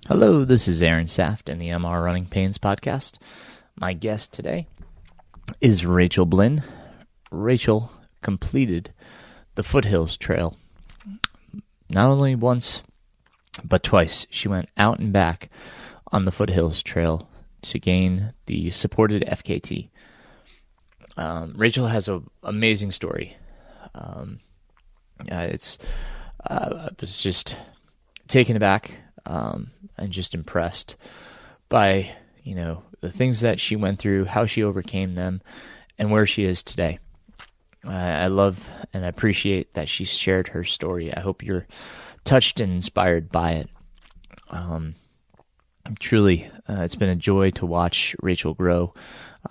Hello, this is Aaron Saft in the MR Runningpains podcast. My guest today is Rachel Blinn. Rachel completed the Foothills Trail not only once, but twice. She went out and back on the Foothills Trail to gain the supported FKT. Rachel has an amazing story. I was just taken aback and just impressed by, the things that she went through, how she overcame them, and where she is today. I love and appreciate that she shared her story. I hope you're touched and inspired by it. Truly, it's been a joy to watch Rachel grow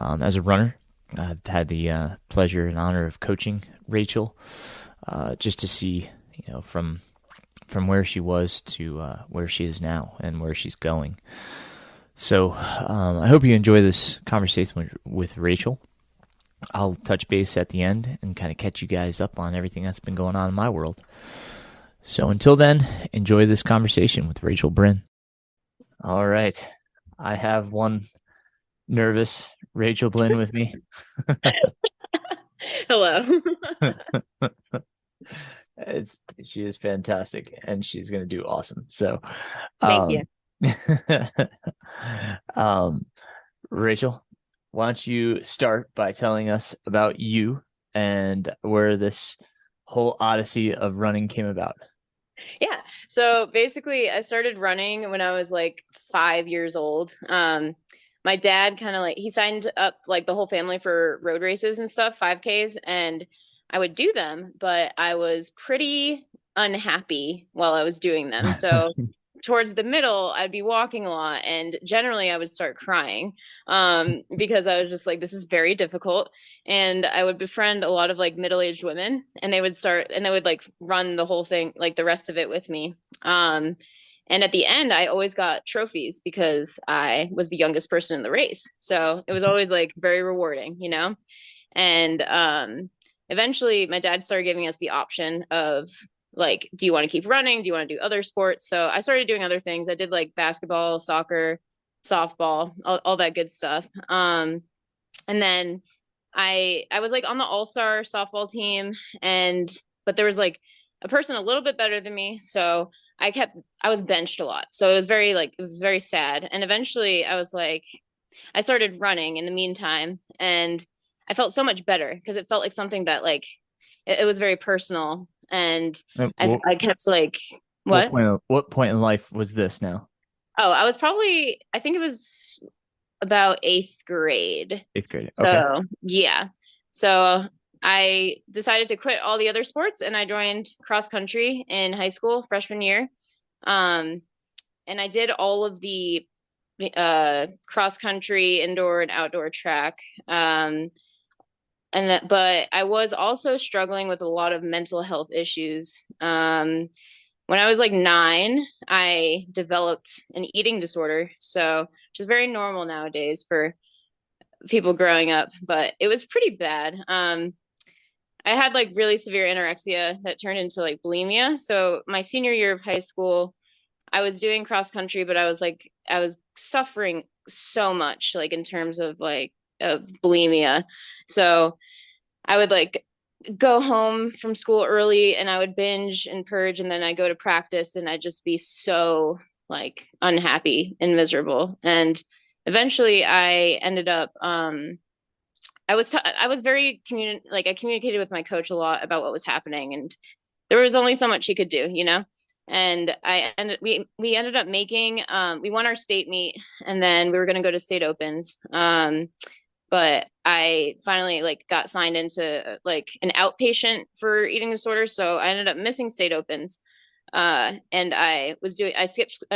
as a runner. I've had the pleasure and honor of coaching Rachel, just to see, from where she was to where she is now and where she's going. So I hope you enjoy this conversation with Rachel. I'll touch base at the end and kind of catch you guys up on everything that's been going on in my world. So until then, enjoy this conversation with Rachel Blinn. All right. I have one nervous Rachel Blinn with me. Hello. She is fantastic, and she's going to do awesome. So, Thank you. Rachel, why don't you start by telling us about you and where this whole odyssey of running came about? Yeah. So basically, I started running when I was like 5 years old. My dad he signed up like the whole family for road races and stuff, 5Ks, and I would do them, but I was pretty unhappy while I was doing them. So towards the middle, I'd be walking a lot, and generally I would start crying because I was just like, this is very difficult. And I would befriend a lot of like middle-aged women, and they would like run the whole thing, like the rest of it with me. And at the end, I always got trophies because I was the youngest person in the race. So it was always like very rewarding, And eventually my dad started giving us the option of like, do you want to keep running? Do you want to do other sports? So I started doing other things. I did like basketball, soccer, softball, all that good stuff. And then I was like on the all-star softball team, but there was like a person a little bit better than me. So I was benched a lot. So it was very sad. And eventually I started running in the meantime, and I felt so much better because it felt like something that like, it was very personal. And I kept like, what? What point in life was this now? Oh, I think it was about 8th grade. 8th grade. So, okay. Yeah. So I decided to quit all the other sports, and I joined cross country in high school, freshman year. And I did all of the cross country, indoor and outdoor track. But I was also struggling with a lot of mental health issues. When I was like 9, I developed an eating disorder. So, which is very normal nowadays for people growing up, but it was pretty bad. I had like really severe anorexia that turned into like bulimia. So my senior year of high school, I was doing cross country, but I was suffering so much, like in terms of bulimia. So I would like go home from school early, and I would binge and purge, and then I'd go to practice, and I'd just be so like unhappy and miserable. And eventually I ended up, I was very I communicated with my coach a lot about what was happening, and there was only so much he could do, And we ended up making, we won our state meet, and then we were going to go to state opens. But I finally like got signed into like an outpatient for eating disorders. So I ended up missing state opens. And I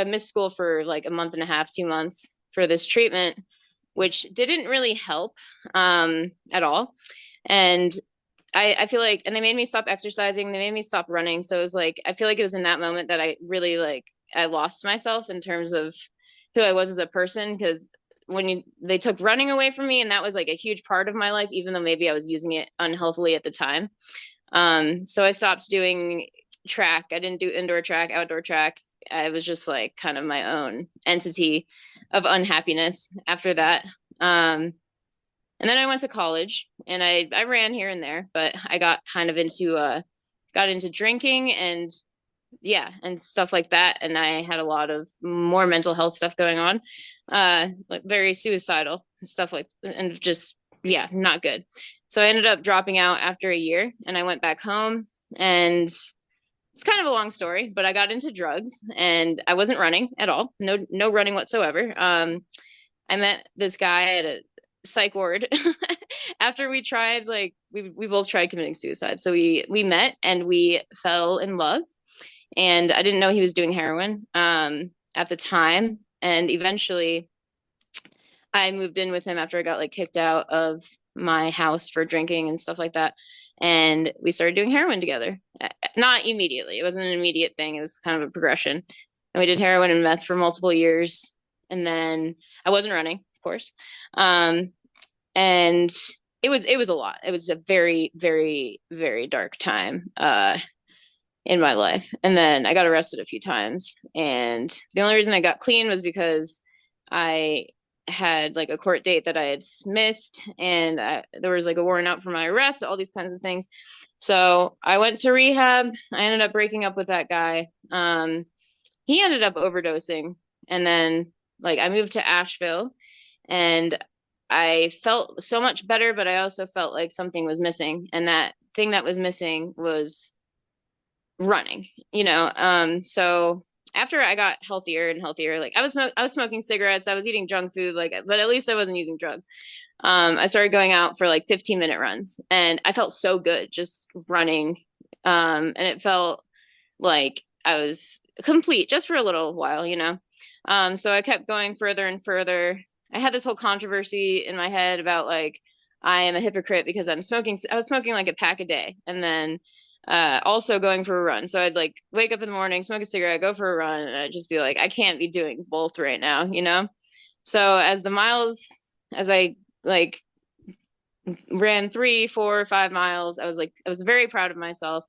missed school for like a month and a half, 2 months for this treatment, which didn't really help at all. And I feel like, and they made me stop exercising. They made me stop running. So it was like, I feel like it was in that moment that I really I lost myself in terms of who I was as a person, because they took running away from me, and that was like a huge part of my life, even though maybe I was using it unhealthily at the time. So I stopped doing track. I didn't do indoor track, outdoor track. I was just like kind of my own entity of unhappiness after that. And then I went to college and I ran here and there, but I got kind of got into drinking and yeah, and stuff like that. And I had a lot of more mental health stuff going on, like very suicidal stuff and just, yeah, not good. So I ended up dropping out after a year and I went back home and it's kind of a long story, but I got into drugs and I wasn't running at all. No running whatsoever. I met this guy at a psych ward after we tried, like we both tried committing suicide. So we met and we fell in love and I didn't know he was doing heroin at the time. And eventually I moved in with him after I got like kicked out of my house for drinking and stuff like that. And we started doing heroin together. Not immediately. It wasn't an immediate thing. It was kind of a progression. And we did heroin and meth for multiple years. And then I wasn't running, of course. And it was a lot. It was a very, very, very dark time in my life. And then I got arrested a few times. And the only reason I got clean was because I had like a court date that I had missed and there was like a warrant out for my arrest, all these kinds of things. So I went to rehab. I ended up breaking up with that guy. He ended up overdosing and then like I moved to Asheville and I felt so much better, but I also felt like something was missing. And that thing that was missing was running, so after I got healthier and healthier, like I was smoking cigarettes, I was eating junk food, like, but at least I wasn't using drugs. I started going out for like 15-minute runs and I felt so good just running. And it felt like I was complete just for a little while, so I kept going further and further. I had this whole controversy in my head about like, I am a hypocrite because I was smoking like a pack a day and then also going for a run. So I'd like wake up in the morning, smoke a cigarette, go for a run, and I'd just be like, I can't be doing both right now, So as I like ran 3, 4, 5 miles, I was very proud of myself.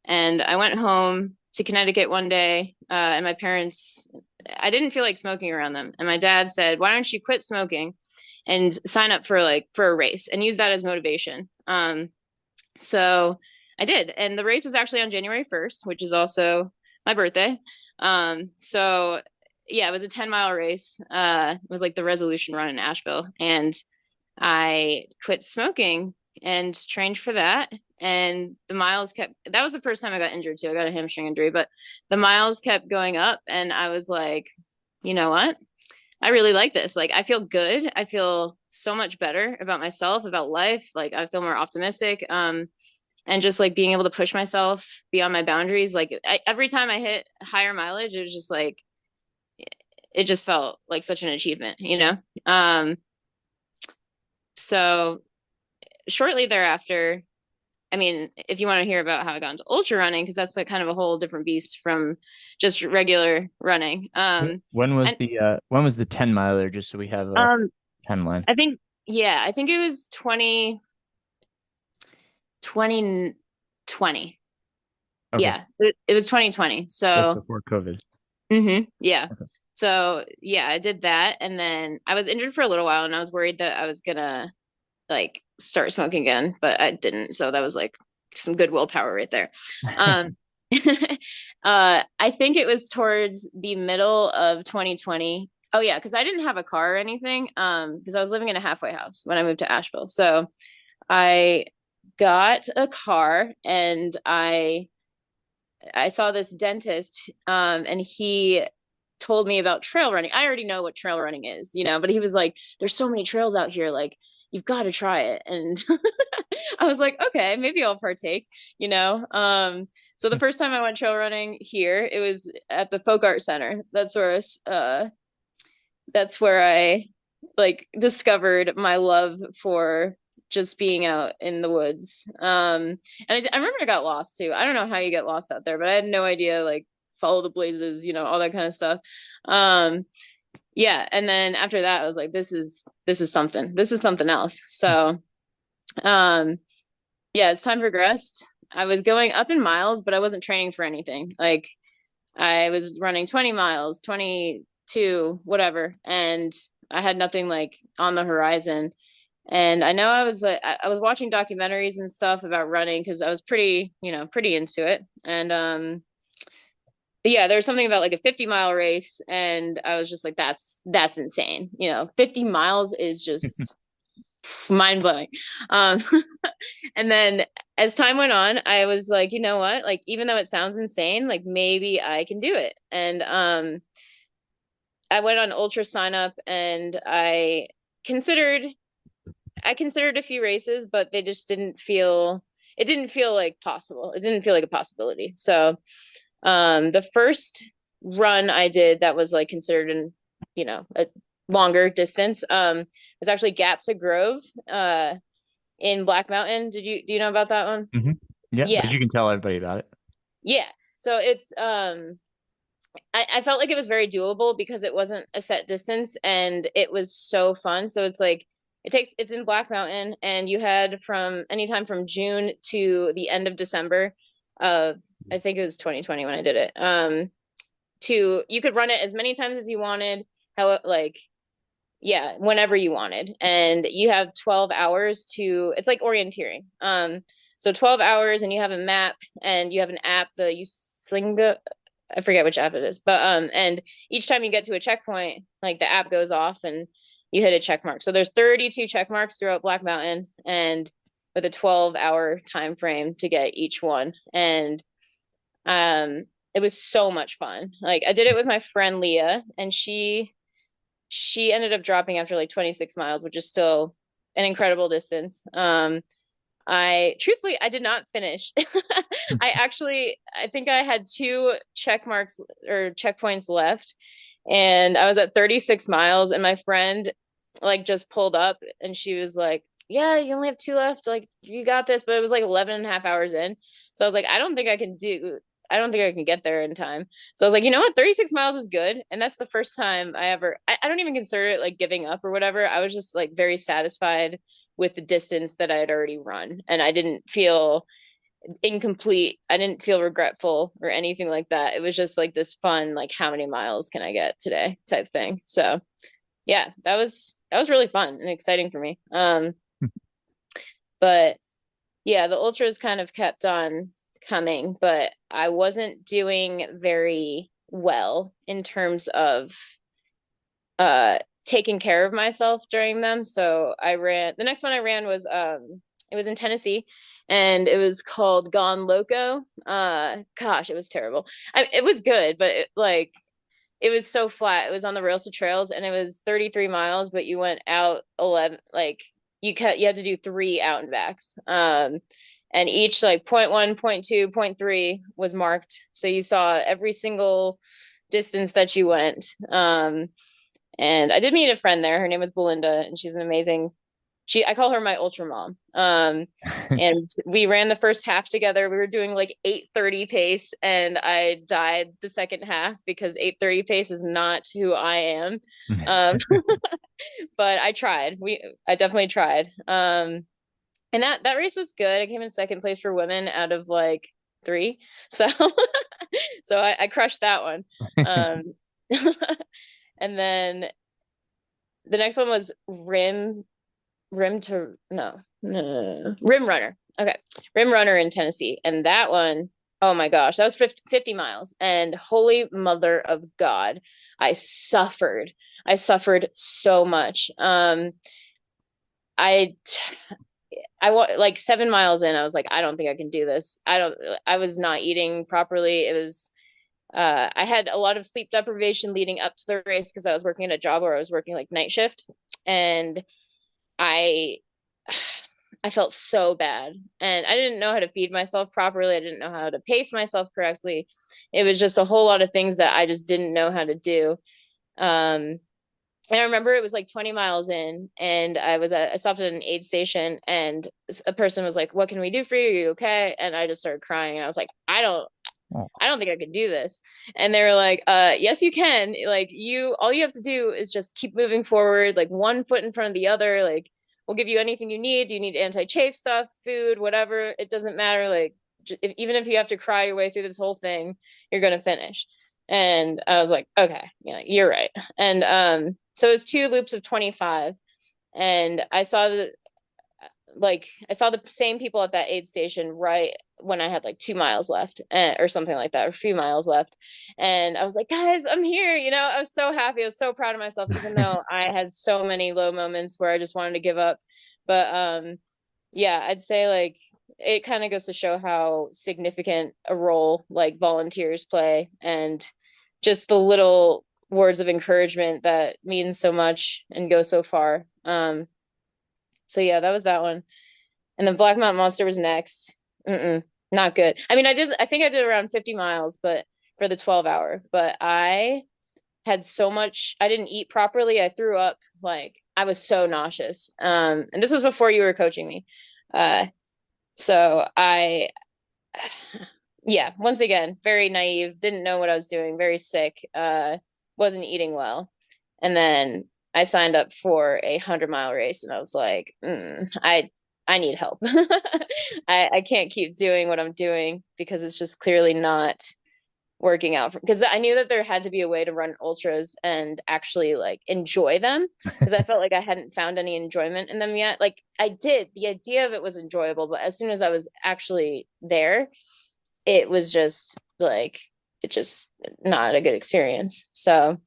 And I went home to Connecticut one day, and my parents, I didn't feel like smoking around them. And my dad said, why don't you quit smoking and sign up for a race and use that as motivation? So I did. And the race was actually on January 1st, which is also my birthday. So yeah, it was a 10-mile race. It was like the resolution run in Asheville. And I quit smoking and trained for that. And the miles that was the first time I got injured too. I got a hamstring injury, but the miles kept going up. And I was like, you know what? I really like this. Like, I feel good. I feel so much better about myself, about life. Like, I feel more optimistic. And just like being able to push myself beyond my boundaries. Like every time I hit higher mileage, it was just like, it just felt like such an achievement, So shortly thereafter, I mean, if you want to hear about how I got into ultra running, because that's like kind of a whole different beast from just regular running. When was the 10 miler, just so we have a timeline? I think it was 2020. Okay. Yeah, it was 2020. So just before COVID. Yeah. Okay. So yeah, I did that. And then I was injured for a little while and I was worried that I was gonna like start smoking again, but I didn't. So that was like some good willpower right there. I think it was towards the middle of 2020. Oh yeah, because I didn't have a car or anything. Because I was living in a halfway house when I moved to Asheville. So I got a car and I saw this dentist and he told me about trail running. I already know what trail running is, but he was like, there's so many trails out here, like you've got to try it. And I was like, okay, maybe I'll partake, so the first time I went trail running here, it was at the Folk Art Center. That's where I like discovered my love for just being out in the woods. And I remember I got lost too. I don't know how you get lost out there, but I had no idea, like follow the blazes, all that kind of stuff. Yeah. And then after that, I was like, this is something else. So, yeah, as time progressed, I was going up in miles, but I wasn't training for anything. Like I was running 20 miles, 22, whatever, and I had nothing like on the horizon. And I know I was watching documentaries and stuff about running because I was pretty, pretty into it. And yeah, there's something about like a 50-mile race, and I was just like, that's insane. 50 miles is just mind blowing. Um, and then as time went on, I was like, you know what? Like, even though it sounds insane, like maybe I can do it. And I went on ultra sign up, and considered I considered a few races, but they just it didn't feel like possible. It didn't feel like a possibility. So the first run I did that was like considered a longer distance was actually Gap to Grove in Black Mountain. Do you know about that one? Mm-hmm. Yeah, Yeah. but you can tell everybody about it. Yeah. So it's I felt like it was very doable because it wasn't a set distance and it was so fun. So it's like it's in Black Mountain, and you had from anytime from June to the end of December of I think it was 2020 when I did it. You could run it as many times as you wanted, how like yeah, whenever you wanted. And you have 12 hours it's like orienteering. So 12 hours, and you have a map, and you have an app, the Uslinga, I forget which app it is, but and each time you get to a checkpoint, like the app goes off and you hit a check mark. So there's 32 check marks throughout Black Mountain, and with a 12-hour time frame to get each one. And it was so much fun. Like I did it with my friend Leah, and she ended up dropping after like 26 miles, which is still an incredible distance. I did not finish. I think I had two check marks or checkpoints left, and I was at 36 miles, and my friend like just pulled up, and she was like, yeah, you only have two left. Like, you got this. But it was like 11 and a half hours in. So I was like, I don't think I can get there in time. So I was like, you know what? 36 miles is good. And that's the first time I don't even consider it like giving up or whatever. I was just like very satisfied with the distance that I had already run. And I didn't feel incomplete. I didn't feel regretful or anything like that. It was just like this fun, like, how many miles can I get today type thing. So yeah, that was really fun and exciting for me. But yeah, the ultras kind of kept on coming, but I wasn't doing very well in terms of taking care of myself during them. So the next one I ran was it was in Tennessee, and it was called Gone Loco. Gosh, it was terrible. It was good, but it was so flat. It was on the rails to trails, and it was 33 miles, but you went out 11, like you had to do 3 out and backs. And each like point 1, point 2, point 3 was marked. So you saw every single distance that you went. And I did meet a friend there. Her name was Belinda, and she's an amazing, I call her my ultra mom. And we ran the first half together. We were doing like 8:30 pace, and I died the second half because 8:30 pace is not who I am. But I tried. I definitely tried. And that race was good. I came in second place for women out of like 3. So I crushed that one. And then the next one was Rim Runner. Okay. Rim Runner in Tennessee. And that one, oh my gosh, that was 50 miles. And holy mother of God, I suffered so much. I want like 7 miles in, I was like, I don't think I can do this. I was not eating properly. It was, I had a lot of sleep deprivation leading up to the race because I was working at a job where I was working like night shift, and I felt so bad, and I didn't know how to feed myself properly. I didn't know how to pace myself correctly. It was just a whole lot of things that I just didn't know how to do. And I remember it was like 20 miles in, and I stopped at an aid station, and a person was like, what can we do for you? Are you okay? And I just started crying, and I was like, I don't think I could do this. And they were like, yes, you can. Like, all you have to do is just keep moving forward, like one foot in front of the other. Like, we'll give you anything you need. Do you need anti-chafe stuff, food, whatever? It doesn't matter. Like, even if you have to cry your way through this whole thing, you're going to finish. And I was like, okay, yeah, you're right. And so it's 2 loops of 25. And I saw the same people at that aid station right when I had like 2 miles left, or something like that, or a few miles left. And I was like, guys, I'm here. I was so happy. I was so proud of myself, even though I had so many low moments where I just wanted to give up. But yeah, I'd say like it kind of goes to show how significant a role like volunteers play, and just the little words of encouragement that mean so much and go so far. So yeah, that was that one. And then Black Mountain Monster was next. Not good. I mean, I think I did around 50 miles, but for the 12-hour, but I had so much, I didn't eat properly. I threw up, like I was so nauseous. And this was before you were coaching me. So yeah, once again, very naive, didn't know what I was doing, very sick, wasn't eating well. And then I signed up for a 100-mile race, and I was like, I need help. I can't keep doing what I'm doing because it's just clearly not working out, because I knew that there had to be a way to run ultras and actually like enjoy them, because I felt like I hadn't found any enjoyment in them yet. Like I did, the idea of it was enjoyable, but as soon as I was actually there, it was just like, it just not a good experience. So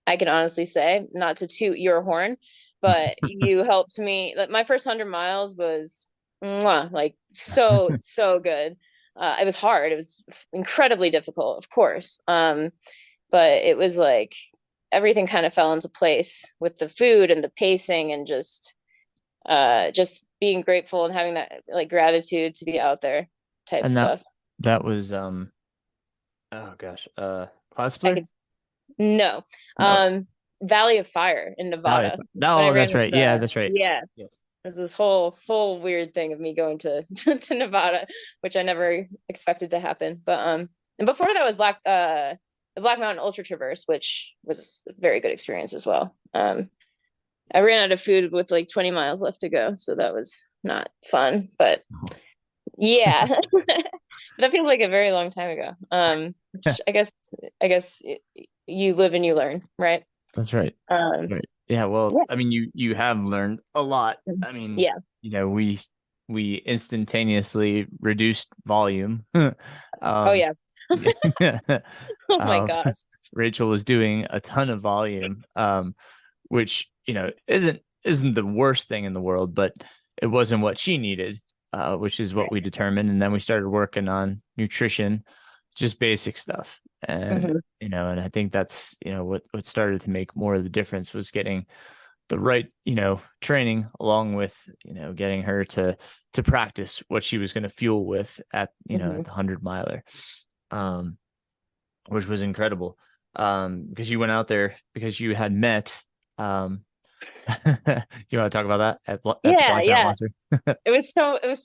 I can honestly say, not to toot your horn, but you helped me. Like my first 100 miles was like so good. It was hard. It was incredibly difficult, of course. But it was like everything kind of fell into place with the food and the pacing, and just being grateful and having that like gratitude to be out there type And stuff. that was oh gosh, I Cloudspur? could No. No, Valley of Fire in Valley. Nevada. When I Oh, ran that's with right. Yeah, that's right. yeah. Yes. There's this whole weird thing of me going to to Nevada, which I never expected to happen. But and before that was the Black Mountain Ultra Traverse, which was a very good experience as well. I ran out of food with like 20 miles left to go, so that was not fun. But yeah. That feels like a very long time ago. Which I guess you live and you learn, right? That's right. Um, Right. Yeah, well, yeah, I mean, you have learned a lot. I mean, yeah. we instantaneously reduced volume. Oh Um, yeah. Oh my um, gosh. Rachel was doing a ton of volume, which, isn't the worst thing in the world, but it wasn't what she needed, which is what we determined. And then we started working on nutrition, just basic stuff. And, Hmm. and I think that's, what started to make more of the difference was getting the right, training, along with, getting her to practice what she was going to fuel with at, Hmm. at the 100-miler, um, which was incredible. Because you went out there because you had met, do you want to talk about that at the Yeah, Black Mountain yeah. Monster? It was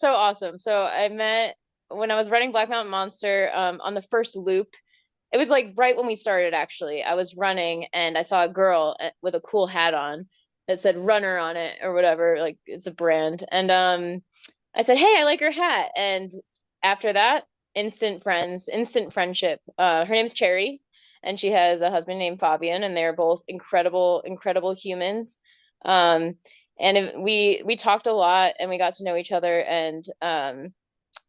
so awesome. So I met when I was running Black Mountain Monster on the first loop. It was like right when we started, actually. I was running and I saw a girl with a cool hat on that said runner on it or whatever, like it's a brand. And I said, "Hey, I like her hat." And after that, instant friends, instant friendship. Her name's Charity, and she has a husband named Fabian, and they're both incredible, incredible humans. Um, and we talked a lot, and we got to know each other. And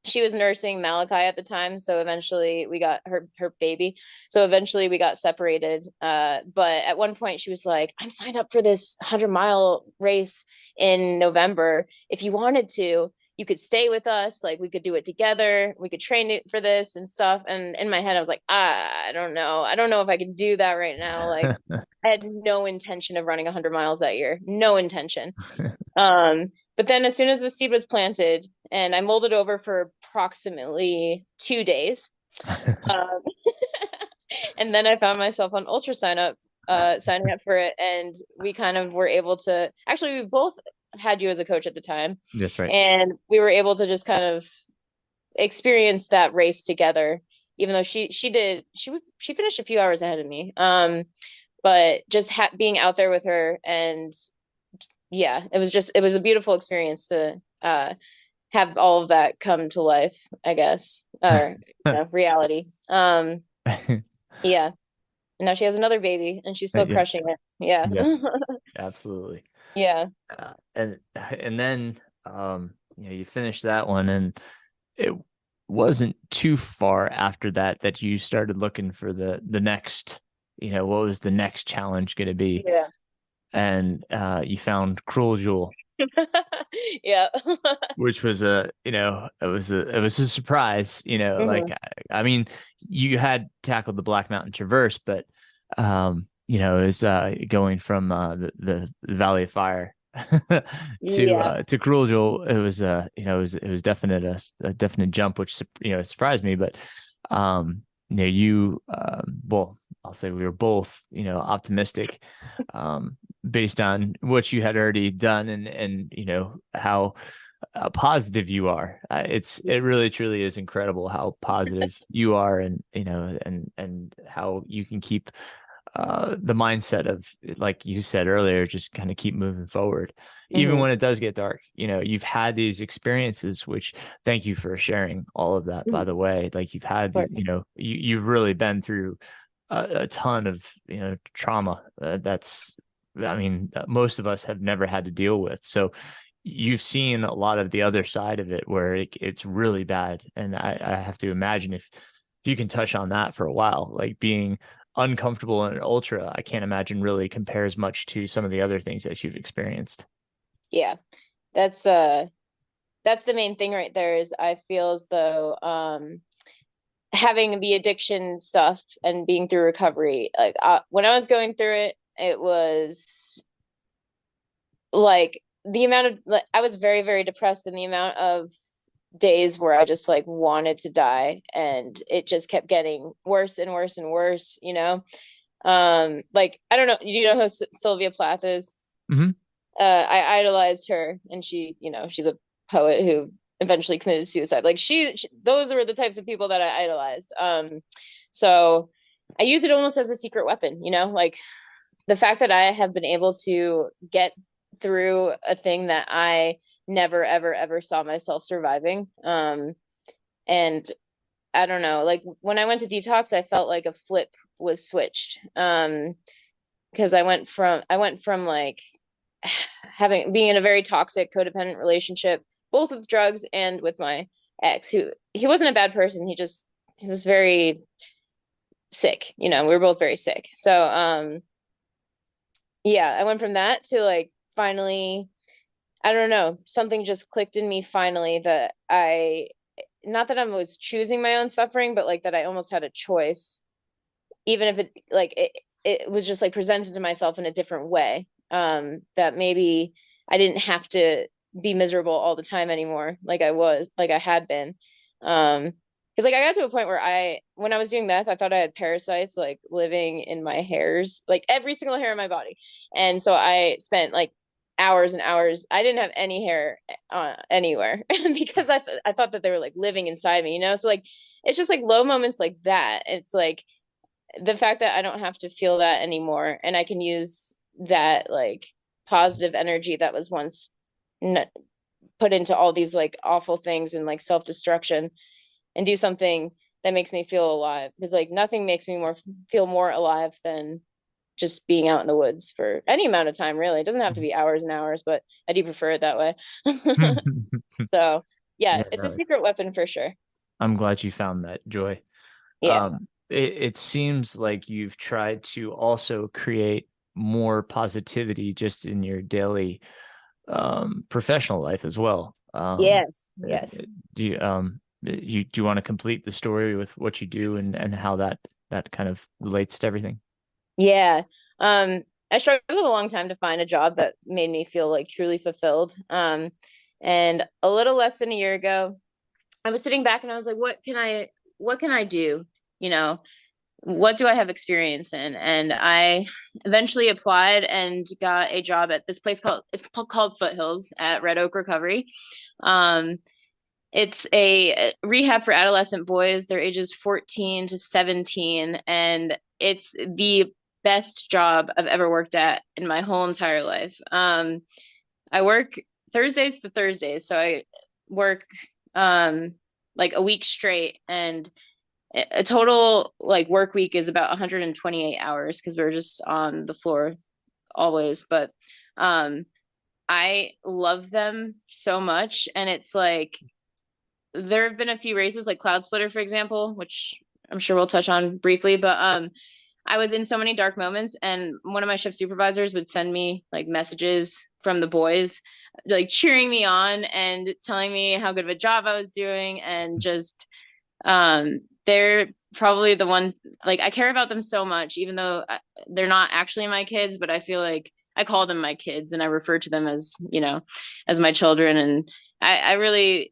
she was nursing Malachi at the time, so eventually we got her baby. So eventually we got separated. But at one point she was like, "I'm signed up for this 100-mile race in November. If you wanted to, you could stay with us. Like we could do it together. We could train it for this and stuff." And in my head, I was like, I don't know. I don't know if I can do that right now. Like I had no intention of running 100 miles that year. No intention. But then as soon as the seed was planted, and I molded over for approximately 2 days, um, and then I found myself on Ultra signing up for it, and we kind of were able to, actually, we both had you as a coach at the time, That's right. and we were able to just kind of experience that race together, even though she finished a few hours ahead of me. But just being out there with her, and yeah, it was a beautiful experience to have all of that come to life, I guess, or reality. Yeah. And now she has another baby and she's still Yeah. crushing it. Yeah. Yes. Absolutely. Yeah. And then you finished that one, and it wasn't too far after that that you started looking for the next, what was the next challenge going to be? Yeah. And you found Cruel Jewel, Yeah. which was it was a surprise, like, Hmm. I mean, you had tackled the Black Mountain Traverse, but it was going from the Valley of Fire Yeah. to Cruel Jewel. It was it was definite a definite jump, which surprised me. But well, I'll say we were both optimistic, based on what you had already done, and how positive you are. It really truly is incredible how positive you are, and and how you can keep the mindset of, like you said earlier, just kind of keep moving forward, even Hmm. when it does get dark. You've had these experiences, which, thank you for sharing all of that, by Hmm. the way. Like, you've Of had course. you've really been through a ton of trauma, that's, I mean, most of us have never had to deal with. So you've seen a lot of the other side of it, where it's really bad. And I have to imagine, if you can touch on that for a while, like being uncomfortable in an ultra, I can't imagine really compares much to some of the other things that you've experienced. Yeah. That's that's the main thing right there is I feel as though having the addiction stuff and being through recovery, like when I was going through it, it was like the amount of like, I was very, very depressed, and the amount of days where I just like wanted to die, and it just kept getting worse and worse and worse, like I don't know, you know who Sylvia Plath is? Hmm. I idolized her, and she's a poet who eventually committed suicide. Like those were the types of people that I idolized. So I use it almost as a secret weapon, like the fact that I have been able to get through a thing that I never, ever, ever saw myself surviving. And I don't know, like when I went to detox, I felt like a flip was switched. Because I went from like having being in a very toxic codependent relationship, both with drugs and with my ex, who he wasn't a bad person. He was very sick. We were both very sick. So yeah, I went from that to like finally, I don't know, something just clicked in me finally that I not that I was choosing my own suffering, but like that I almost had a choice, even if it was just like presented to myself in a different way. That maybe I didn't have to be miserable all the time anymore, like I had been. Because like I got to a point where when I was doing meth, I thought I had parasites like living in my hairs, like every single hair in my body. And so I spent like hours and hours. I didn't have any hair anywhere because I thought that they were like living inside me. So like it's just like low moments like that. It's like the fact that I don't have to feel that anymore, and I can use that like positive energy that was once put into all these like awful things and like self-destruction, and do something that makes me feel alive, because like nothing makes me feel more alive than just being out in the woods for any amount of time. Really, it doesn't have to be hours and hours, but I do prefer it that way. So yeah, Yeah, it's a no, secret weapon for sure. I'm glad you found that joy. Yeah. It seems like you've tried to also create more positivity just in your daily professional life as well. Yes. Uh, Yes. do you want to complete the story with what you do, and how that kind of relates to everything? Yeah. I struggled a long time to find a job that made me feel like truly fulfilled. And a little less than a year ago, I was sitting back and I was like, what can I do? You know, what do I have experience in? And I eventually applied and got a job at this place called Foothills at Red Oak Recovery. Um, it's a rehab for adolescent boys. They're ages 14 to 17. And it's the best job I've ever worked at in my whole entire life. I work Thursdays to Thursdays. So I work like a week straight, and a total like work week is about 128 hours because we're just on the floor always. But I love them so much, and it's like there have been a few races like Cloud Splitter, for example, which I'm sure we'll touch on briefly, but I was in so many dark moments, and one of my shift supervisors would send me like messages from the boys, like cheering me on and telling me how good of a job I was doing, and just they're probably the one, like I care about them so much, even though they're not actually my kids, but I feel like I call them my kids and I refer to them as, as my children. And I really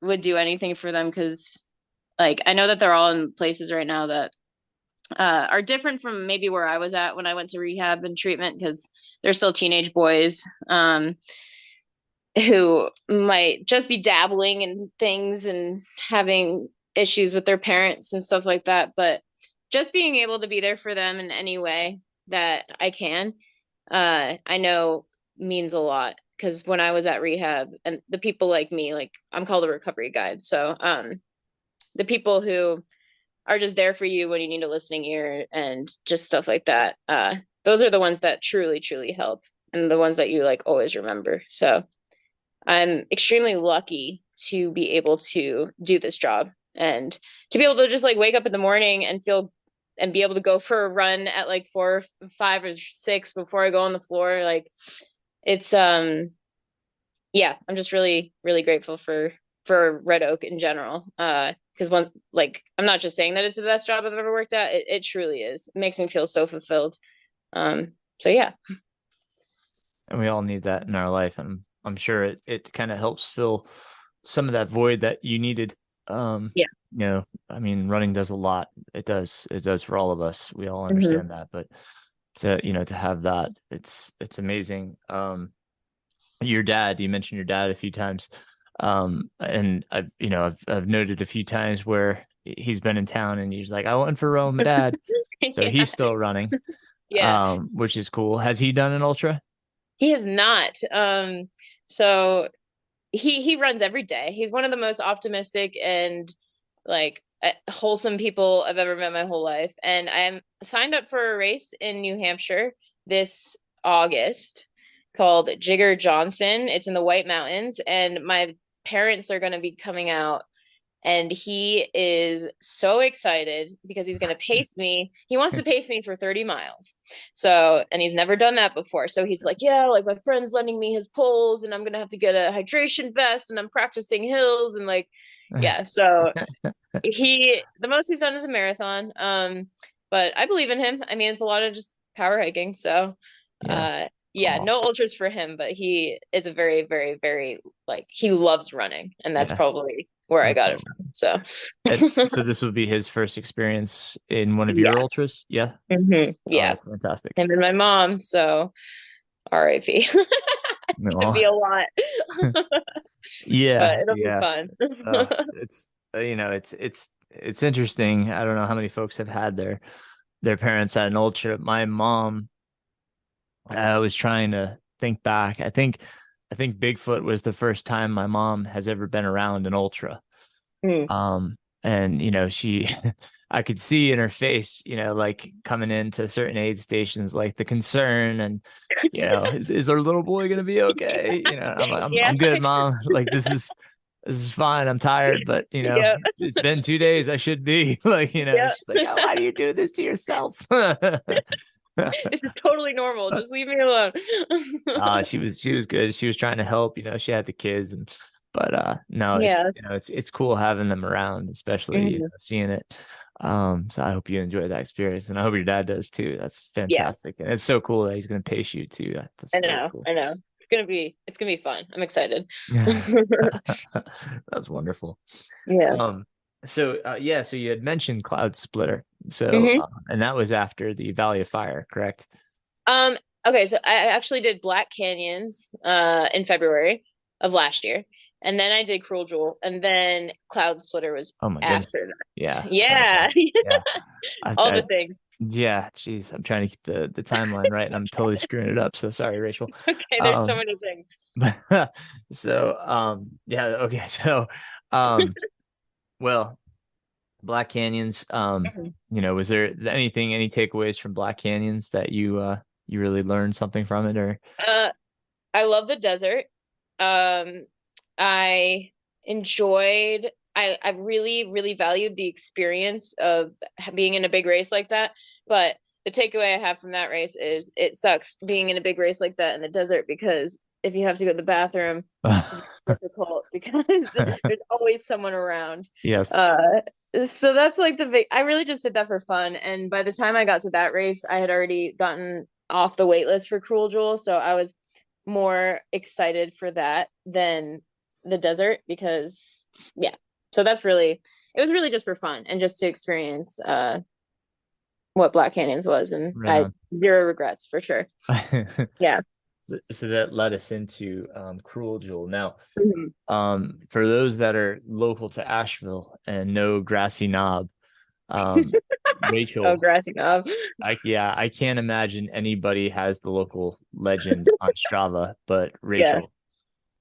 would do anything for them because like I know that they're all in places right now that are different from maybe where I was at when I went to rehab and treatment, because they're still teenage boys who might just be dabbling in things and having issues with their parents and stuff like that. But just being able to be there for them in any way that I can, I know means a lot. Because when I was at rehab, and the people like me, like I'm called a recovery guide. So the people who are just there for you when you need a listening ear and just stuff like that, those are the ones that truly, truly help, and the ones that you like always remember. So I'm extremely lucky to be able to do this job and to be able to just like wake up in the morning and feel and be able to go for a run at like 4, 5, or 6 before I go on the floor. Like it's yeah, I'm just really, really grateful for Red Oak in general. Because one, like I'm not just saying that it's the best job I've ever worked at. It truly is. It makes me feel so fulfilled. So yeah. And we all need that in our life, and I'm sure it kind of helps fill some of that void that you needed. Yeah. I mean, running does a lot. It does for all of us. We all Mm-hmm. understand that, but to have that, it's amazing. Your dad, you mentioned your dad a few times. And I've noted a few times where he's been in town and he's like, I went for a run with my dad. So Yeah. he's still running, Yeah. which is cool. Has he done an ultra? He is not. So he runs every day. He's one of the most optimistic and like wholesome people I've ever met my whole life. And I'm signed up for a race in New Hampshire this August called Jigger Johnson. It's in the White Mountains, and my parents are going to be coming out, and he is so excited because he's going to pace me. He wants to pace me for 30 miles. So, and he's never done that before. So he's like, yeah, like my friend's lending me his poles and I'm going to have to get a hydration vest and I'm practicing hills and like, yeah. So the most he's done is a marathon. But I believe in him. I mean, it's a lot of just power hiking. So, Yeah. yeah, Oh, no ultras for him, but he is a very, very, very like he loves running, and that's yeah. probably where I That's got it from. awesome. So, So this will be his first experience in one of your yeah, ultras? Yeah. Oh, yeah, that's fantastic. him and my mom. So, RIP. It's gonna No. be a lot, but Yeah, it'll be yeah. fun. It's it's interesting. I don't know how many folks have had their parents at an ultra. My mom, I was trying to think back. I think Bigfoot was the first time my mom has ever been around an ultra. Mm. And she I could see in her face, like coming into certain aid stations, like the concern and is our little boy gonna be okay? I'm like, I'm Yeah, I'm good, mom. Like this is fine. I'm tired, but yeah, it's been 2 days. I should be like, yeah. she's like, oh, why do you do this to yourself? This is totally normal. Just leave me alone. She was good. She was trying to help. She had the kids, but no, it's Yeah. it's cool having them around, especially Mhm. seeing it. So I hope you enjoy that experience, and I hope your dad does too. That's Yeah, fantastic, and it's so cool that he's going to pace you too. That's I very know. cool. I know. It's gonna be fun. I'm excited. That's wonderful. Yeah. Um, so you had mentioned Cloud Splitter, so Hmm. and that was after the Valley of Fire, correct? Um, okay, so I actually did Black Canyons in February of last year. And then I did Cruel Jewel, and then Cloud Splitter was Oh my goodness. after that. Yeah. Okay. Yeah. Yeah. I, All the I things. Yeah, geez, I'm trying to keep the timeline right, and I'm totally screwing it up. So sorry, Rachel. Okay, there's so Um, many things. so yeah, okay. So um, well, Black Canyons. Was there anything, any takeaways from Black Canyons that you really learned something from it, or? Uh, I love the desert. Um, I enjoyed, I really, really valued the experience of being in a big race like that. But the takeaway I have from that race is it sucks being in a big race like that in the desert because if you have to go to the bathroom, it's difficult because there's always someone around. Yes. So that's like the big, I really just did that for fun. And by the time I got to that race, I had already gotten off the wait list for Cruel Jewel. So I was more excited for that than the desert because yeah. So it was really just for fun and just to experience what Black Canyons was, and Right I on. zero regrets for sure. Yeah. So that led us into Cruel Jewel. Now, Mhm. for those that are local to Asheville and know Grassy Knob, um, Oh, Rachel, grassy knob. I can't imagine anybody has the local legend on Strava, but Yeah. Rachel,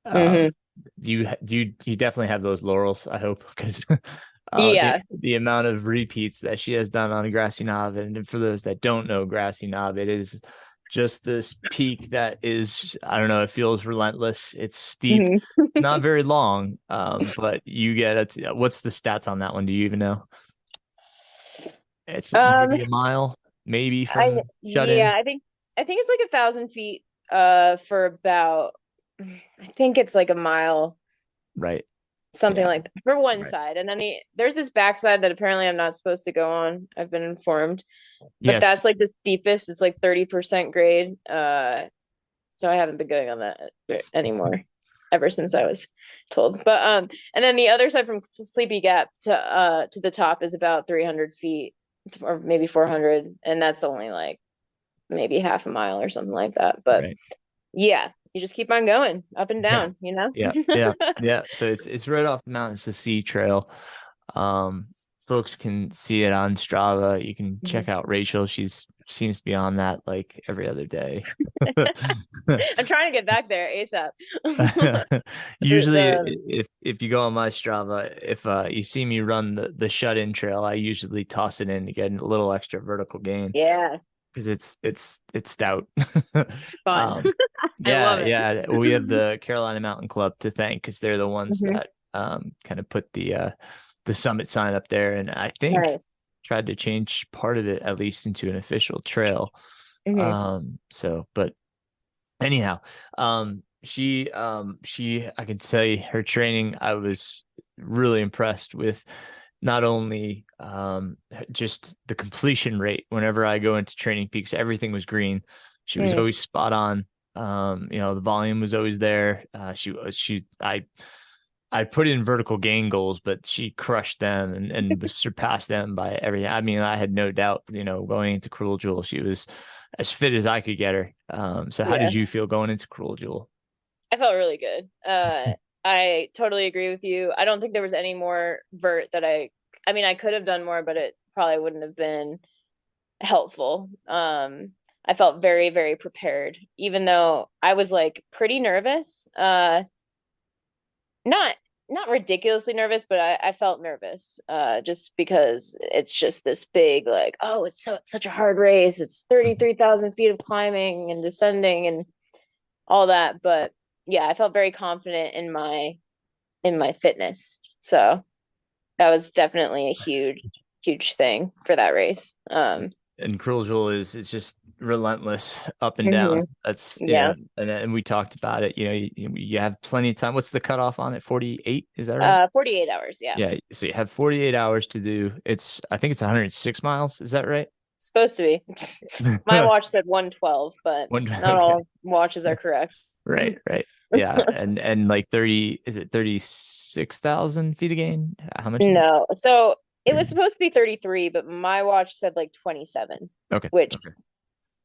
Hmm. um, you definitely have those laurels, I hope, because Yeah. the amount of repeats that she has done on Grassy Knob, and for those that don't know Grassy Knob, it is just this peak that is, I don't know, it feels relentless. It's steep. Hmm. It's not very long, but you get it. What's the stats on that one? Do you even know? It's Um, maybe a mile, maybe I from shut yeah, in. I think it's like 1,000 feet for about I think it's like a mile, Right. something Yeah. like that, for one Right. side. And then there's this backside that apparently I'm not supposed to go on. I've been informed. But Yes. that's like the steepest. It's like 30% grade. So I haven't been going on that anymore ever since I was told. But and then the other side from Sleepy Gap to the top is about 300 feet or maybe 400, and that's only like maybe half a mile or something like that. But Right. yeah, you just keep on going up and Yeah. down, you know? Yeah. Yeah. Yeah. So it's right off the mountains to Sea Trail. Um, Folks can see it on Strava. You can check out Rachel. She's seems to be on that like every other day. I'm trying to get back there ASAP. Usually, The if you go on my Strava, if you see me run the shut-in trail, I usually toss it in to get a little extra vertical gain Yeah, because it's stout. it's fun. Um, I yeah, love it. yeah. We have the Carolina Mountain Club to thank because they're the ones Mhm. that kind of put the summit sign up there, and I think Nice. tried to change part of it at least into an official trail. Hmm. But anyhow, she I can say her training, I was really impressed with not only just the completion rate whenever I go into training peaks, everything was green. She was Mm. always spot on. The volume was always there. I put in vertical gain goals, but she crushed them and surpassed them by everything. I mean, I had no doubt, going into Cruel Jewel, she was as fit as I could get her. So how Yeah. did you feel going into Cruel Jewel? I felt really good. I totally agree with you. I don't think there was any more vert that I mean, I could have done more, but it probably wouldn't have been helpful. I felt very, very prepared, even though I was like pretty nervous. Not not ridiculously nervous, but I felt nervous, just because it's just this big, like, oh, it's such a hard race. It's 33,000 feet of climbing and descending and all that. But yeah, I felt very confident in my fitness. So that was definitely a huge thing for that race. And Cruel Jewel is it's just relentless up and down. Mhm. That's Yeah. and we talked about it. You have plenty of time. What's the cutoff on it? 48, is that right? 48 hours, yeah. Yeah, so you have 48 hours to do. I think it's 106 miles. Is that right? Supposed to be. My watch said 112, but not Okay. all watches are correct. Right, right. Yeah, and like 30, is it 36,000 feet of gain? How much is it? No. So it was 30. supposed to be 33, but my watch said like 27, Okay, which okay.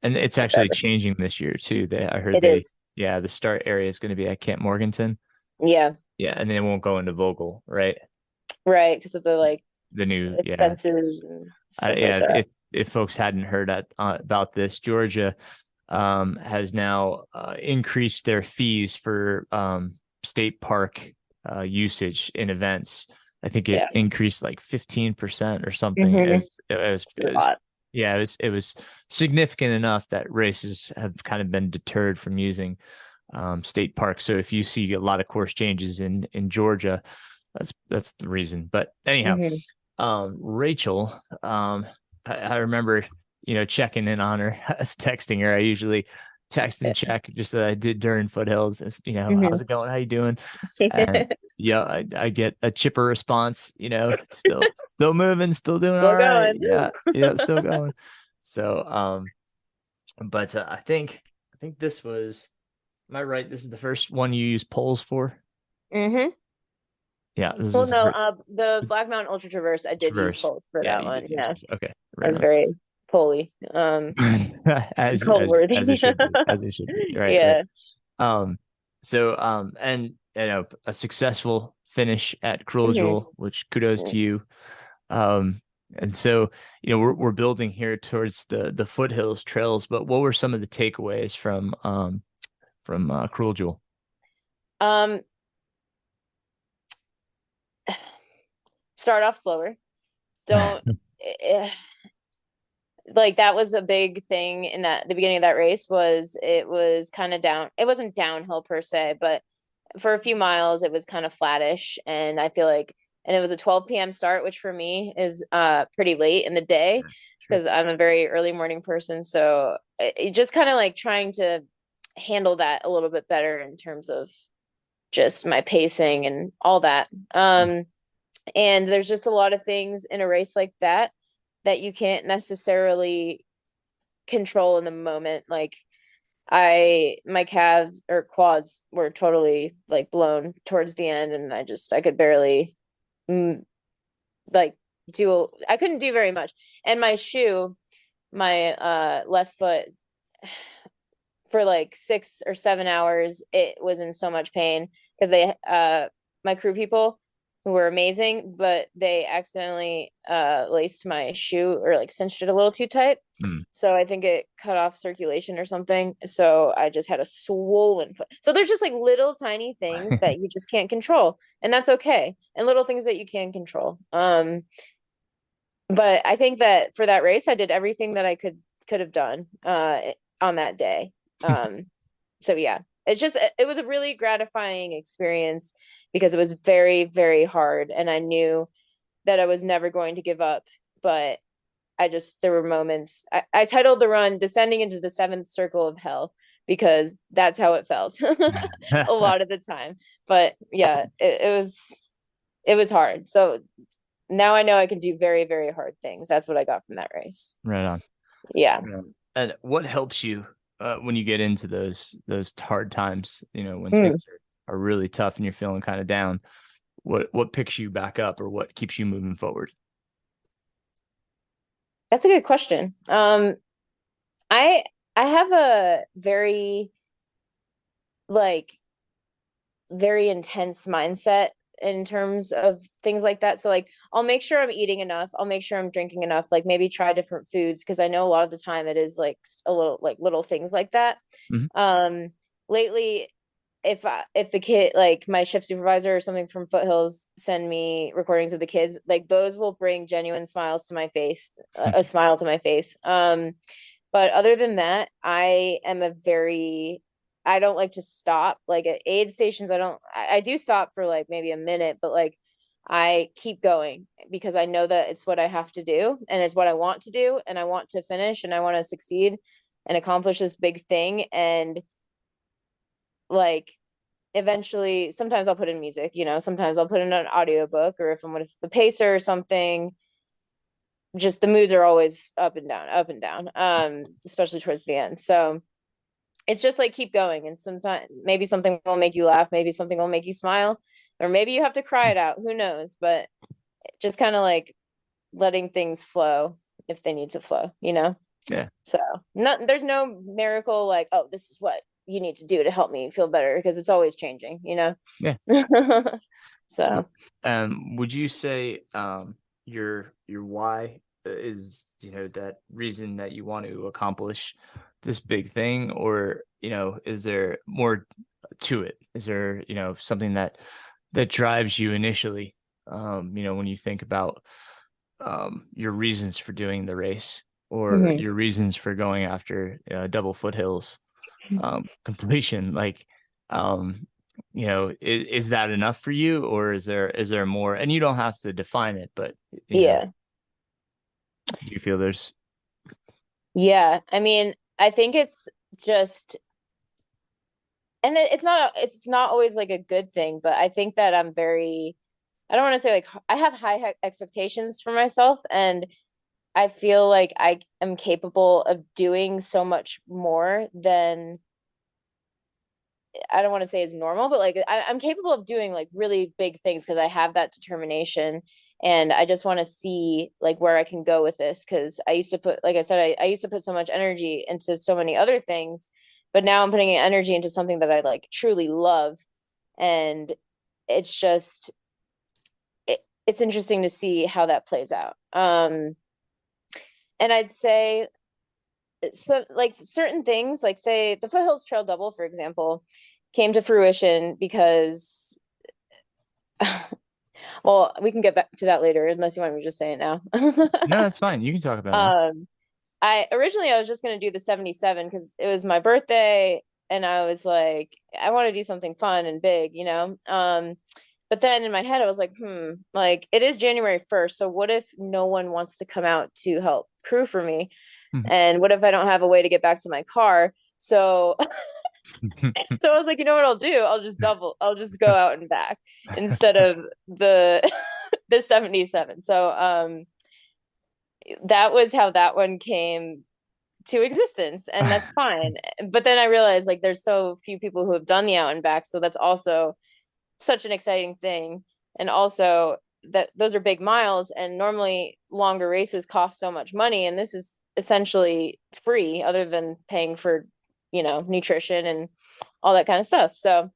And it's actually whatever. changing this year too. I heard It is. yeah, the start area is going to be at Camp Morganton. Yeah, Yeah, and they won't go into Vogel, right? right. Because of the like The new, yeah. expenses and stuff like Yeah, that. if folks hadn't heard about this, Georgia has now increased their fees for state park usage in events. I think it Yeah. increased like 15% or something. Mm-hmm. It A was lot. yeah, it was significant enough that races have kind of been deterred from using state parks. So if you see a lot of course changes in Georgia, that's the reason. But anyhow, Mm-hmm. Rachel, I remember, checking in on her. I was texting her. I usually text and check just that I did during foothills. How's it going? How you doing? And yeah, I get a chipper response, still moving, still doing Still all right. going. Yeah, yeah, still going. So, but I think this was, am I right? This is the first one you used polls for? Mm-hmm. Yeah, this Well, was the no, first the Black Mountain Ultra Traverse, I did use traverse. poles for Yeah, that you one. did use Yeah, it. Okay, I right was very poly, on. As cold as worthy. as it should be, as it should be. Right, right. Yeah. So and a successful finish at Cruel Hmm. Jewel, which kudos to you. Um, and so, we're building here towards the foothills trails, but what were some of the takeaways from Cruel Jewel? Um, Start off slower. Don't eh, like that was a big thing in that the beginning of that race was it was kind of down. It wasn't downhill per se, but for a few miles it was kind of flattish, and I feel like and it was a 12 p.m. start, which for me is pretty late in the day Yeah, sure. because I'm a very early morning person. So it just kind of like trying to handle that a little bit better in terms of just my pacing and all that. And there's just a lot of things in a race like that that you can't necessarily control in the moment. Like my calves or quads were totally like blown towards the end, and I could barely mm, like I couldn't do very much. And my shoe, my left foot, for like 6 or 7 hours, it was in so much pain because my crew people who were amazing, but they accidentally laced my shoe or like cinched it a little too tight. Mm. So I think it cut off circulation or something. So I just had a swollen foot. So there's just like little tiny things that you just can't control, and that's okay. And little things that you can control. But I think that for that race, I did everything that I could have done on that day. So yeah, it was a really gratifying experience because it was very, very hard, and I knew that I was never going to give up. But there were moments. I titled the run "Descending into the Seventh Circle of Hell" because that's how it felt a lot of the time. But yeah, it was hard. So now I know I can do very, very hard things. That's what I got from that race. Right on. Yeah. Yeah. And what helps you when you get into those hard times, when Mm, things are really tough and you're feeling kind of down? What picks you back up, or what keeps you moving forward? that's a good question. I I have a very like very intense mindset in terms of things like that. So like I'll make sure I'm eating enough. I'll make sure I'm drinking enough. Like maybe try different foods because I know a lot of the time it is like a little like little things like that. Mhm. Um Lately if the kid like my shift supervisor or something from Foothills send me recordings of the kids, like those will bring genuine smiles to my face, a smile to my face. But other than that, I don't like to stop. Like at aid stations, I do stop for like maybe a minute, but like I keep going because I know that it's what I have to do and it's what I want to do and I want to finish and I want to succeed and accomplish this big thing. And like eventually sometimes I'll put in music, sometimes I'll put in an audiobook, or if I'm with the pacer or something, just the moods are always up and down, especially towards the end. So it's just like keep going, and sometimes maybe something will make you laugh, maybe something will make you smile, or maybe you have to cry it out, who knows, but just kind of like letting things flow if they need to flow. Yeah. So there's no miracle like, oh, this is what you need to do to help me feel better, because it's always changing. Yeah. So Would you say your why is, that reason that you want to accomplish this big thing, or, is there more to it? Is there, something that drives you initially, when you think about your reasons for doing the race, or Mhm. your reasons for going after double foothills completion? Like, is that enough for you, or is there more? And you don't have to define it, but Yeah. do you feel there's Yeah. I mean, I think it's just, and it's not always like a good thing, but I think that I don't want to say like I have high expectations for myself, and I feel like I am capable of doing so much more than, I don't want to say is normal, but like I'm capable of doing like really big things because I have that determination. And I just want to see like where I can go with this, because I used to put, like I said, I used to put so much energy into so many other things, but now I'm putting energy into something that I like truly love. And it's just, it's interesting to see how that plays out. And I'd say, so like certain things, like say the Foothills Trail Double, for example, came to fruition because well, we can get back to that later unless you want me to just say it now. No, that's fine. You can talk about it now. um I was just going to do the 77 because it was my birthday, and I was like, I want to do something fun and big, you know. But then in my head I was like, like it is January 1st, so what if no one wants to come out to help crew for me? Mhm. And what if I don't have a way to get back to my car? So so I was like, you know what I'll do? I'll just go out and back instead of the the 77. So that was how that one came to existence, and that's fine. But then I realized like there's so few people who have done the out and back, so that's also such an exciting thing. And also that those are big miles, and normally longer races cost so much money, and this is essentially free other than paying for, nutrition and all that kind of stuff. So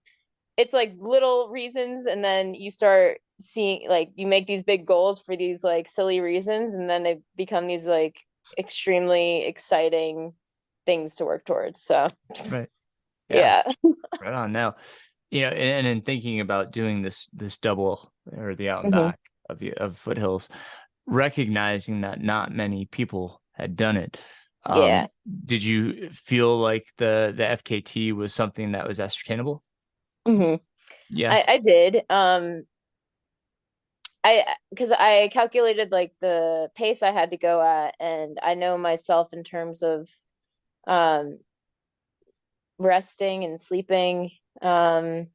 it's like little reasons, and then you start seeing like you make these big goals for these like silly reasons, and then they become these like extremely exciting things to work towards. So Right. Yeah. yeah. Right on. Now, and in thinking about doing this double, or the out and Hmm. back of foothills, recognizing that not many people had done it. Yeah. Did you feel like the FKT was something that was ascertainable? Hmm. Yeah. I did. I because I calculated like the pace I had to go at, and I know myself in terms of um resting and sleeping. I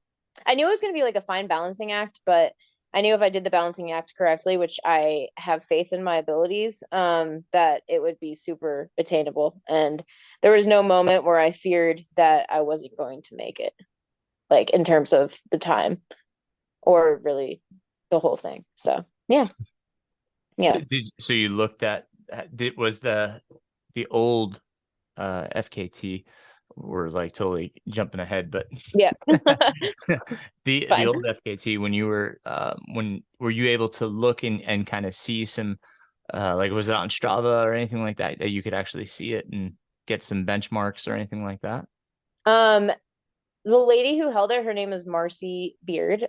knew it was going to be like a fine balancing act, but I knew if I did the balancing act correctly, which I have faith in my abilities, that it would be super attainable. And there was no moment where I feared that I wasn't going to make it, like in terms of the time or really the whole thing. So yeah, So yeah, you looked at, was the old FKT, we're like totally jumping ahead, but yeah. It's the fine. old FKT, when you were when were you able to look and kind of see some, like, was it on Strava or anything like that, that you could actually see it and get some benchmarks or anything like that? Um, the lady who held it, her name is Marcy Beard.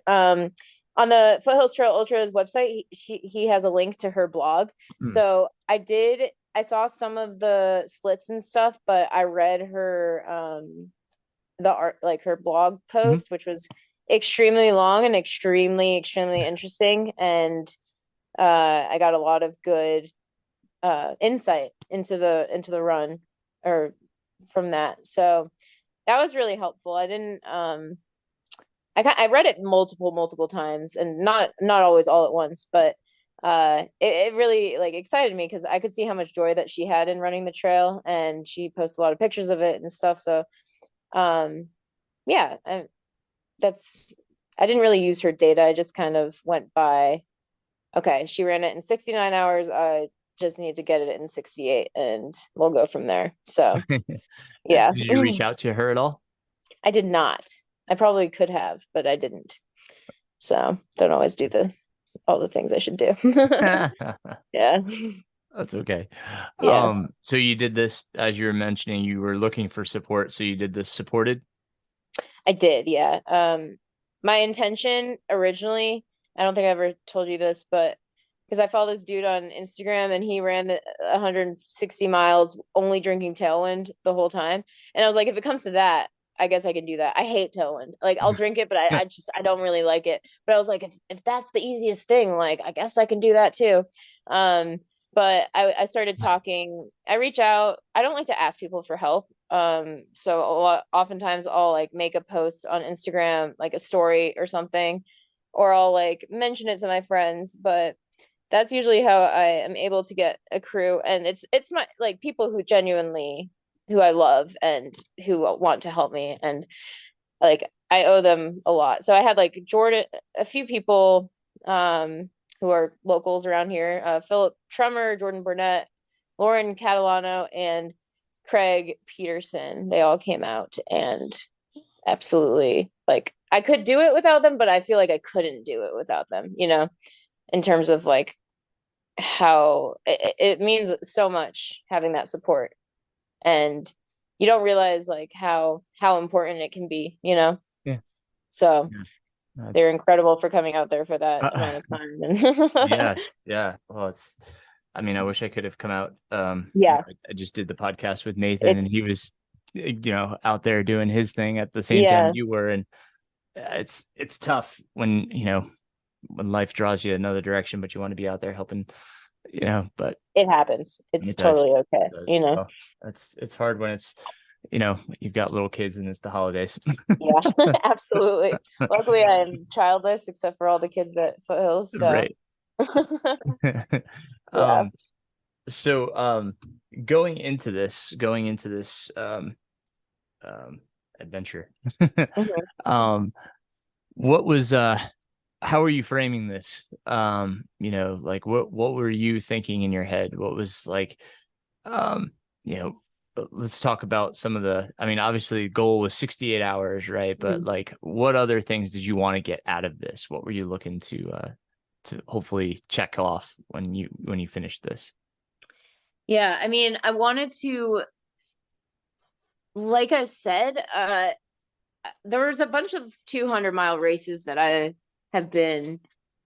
On the Foothills Trail Ultra's website, he has a link to her blog. Mm. So I saw some of the splits and stuff, but I read her the art, like her blog Mhm. post, which was extremely long and extremely interesting. And I got a lot of good insight into the run, or from that. So that was really helpful. I didn't I read it multiple times, and not always all at once, but it really like excited me because I could see how much joy that she had in running the trail, and she posts a lot of pictures of it and stuff. So um yeah, that's I didn't really use her data. I just kind of went by, okay, she ran it in 69 hours. I just need to get it in 68, and we'll go from there. So yeah. Did you reach out to her at all? I did not. I probably could have, but I didn't. So don't always do all the things I should do. Yeah. That's okay. Yeah, So you did this, as you were mentioning, you were looking for support, so you did this supported? I did. Yeah. My intention originally, I don't think I ever told you this, but because I follow this dude on Instagram and he ran the 160 miles only drinking Tailwind the whole time. And I was like, if it comes to that, I guess I can do that. I hate Tailwind. Like I'll drink it, but I don't really like it. But I was like, if that's the easiest thing, like I guess I can do that too. Um, but I started talking. I reach out. I don't like to ask people for help. So oftentimes I'll like make a post on Instagram, like a story or something, or I'll like mention it to my friends. But that's usually how I am able to get a crew, and it's my like people who I love and who want to help me, and like I owe them a lot. So I had like Jordan, a few people who are locals around here, Philip Trummer, Jordan Burnett, Lauren Catalano, and Craig Peterson. They all came out and absolutely like I could do it without them, but I feel like I couldn't do it without them, in terms of like how it means so much having that support. And you don't realize like how important it can be. Yeah. So Yeah. they're That's incredible for coming out there for that uh, amount of time. yes, yeah. Well, I mean, I wish I could have come out. Yeah, I just did the podcast with Nathan, and it's he was, out there doing his thing at the same time yeah, you were, and it's tough when when life draws you another direction, but you want to be out there helping, but it happens. It's it does. totally It okay, does. Well, it's hard when you've got little kids and it's the holidays. Yeah, absolutely. Luckily, I'm childless except for all the kids at Foothills. So, Right. yeah. Um, so going into this adventure, Mhm. um, what was how are you framing this? Like what were you thinking in your head? What was like, um, you know, let's talk about some of I mean, obviously the goal was 68 hours, right? But Mhm. like what other things did you want to get out of this? What were you looking to hopefully check off when you finish this? Yeah, I mean, I wanted to, like I said, there was a bunch of 200-mile races that I have been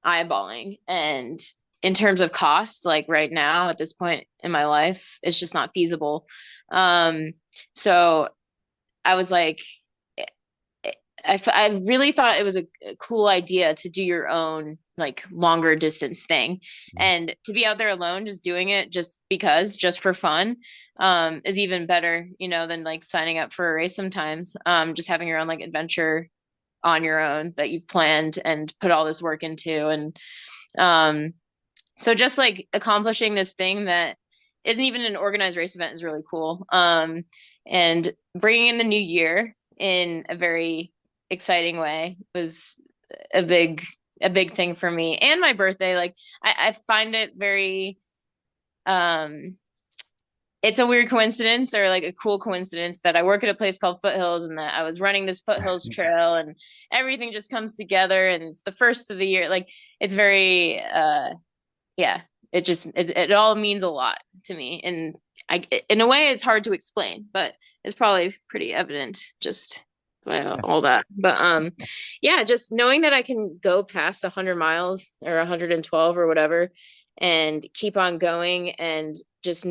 eyeballing. And in terms of costs, like right now at this point in my life, it's just not feasible. Um, so I was like, I really thought it was a cool idea to do your own like longer distance thing, and to be out there alone, just doing it just for fun, is even better, than like signing up for a race sometimes. Just having your own like adventure on your own that you've planned and put all this work into, and um, so just like accomplishing this thing that isn't even an organized race event is really cool. And bringing in the new year in a very exciting way was a big a big thing for me, and my birthday. Like I find it very um it's a weird coincidence, or like a cool coincidence, that I work at a place called Foothills and that I was running this Foothills trail, and everything just comes together, and it's the first of the year. Like it's very yeah, it all means a lot to me, and in a way it's hard to explain, but it's probably pretty evident just by all that. But yeah, just knowing that I can go past 100 miles or 112 or whatever and keep on going, and just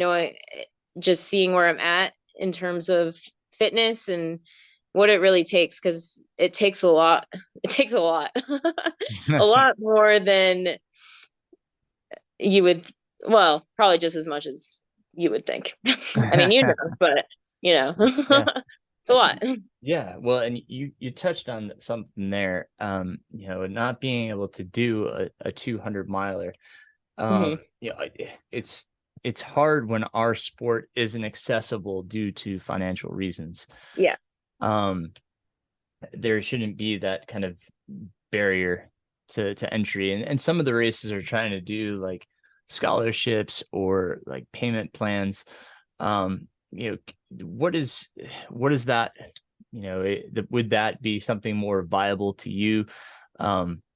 seeing where I'm at in terms of fitness and what it really takes, because it takes a lot. It takes a lot. A lot more than you would, well, probably just as much as you would think. I mean, but Yeah. it's a lot. Yeah, well, and you touched on something there. Not being able to do a 200 miler. Hmm. It's hard when our sport isn't accessible due to financial reasons. Yeah. Um, there shouldn't be that kind of barrier to entry, and some of the races are trying to do like scholarships or like payment plans. What is that? Would that be something more viable to you?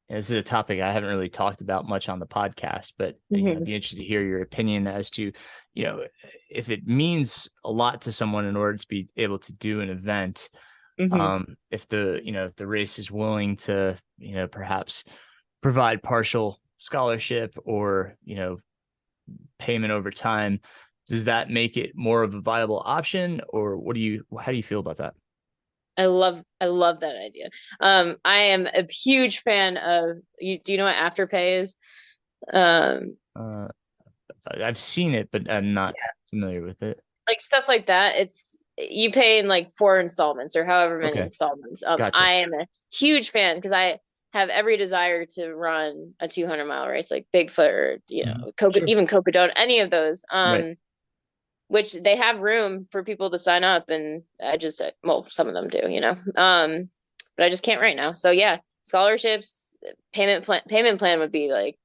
This is a topic I haven't really talked about much on the podcast, but I'd Hmm. be interested to hear your opinion as to, if it means a lot to someone in order to be able to do an event, Hmm. if the race is willing to, perhaps provide partial scholarship or, payment over time, does that make it more of a viable option, or how do you feel about that? I love that idea. I am a huge fan of you. Do you know what Afterpay is? Um, Uh, I've seen it, but I'm not familiar with it. like stuff like that. It's you pay in like 4 installments or however many Okay, installments. gotcha. I am a huge fan because I have every desire to run a 200-mile race, like Bigfoot or Mhm. Coca, Sure. even Cocodona, any of those. Right. Which they have room for people to sign up, and well, some of them do, but I just can't right now. So yeah, scholarships, payment plan would be like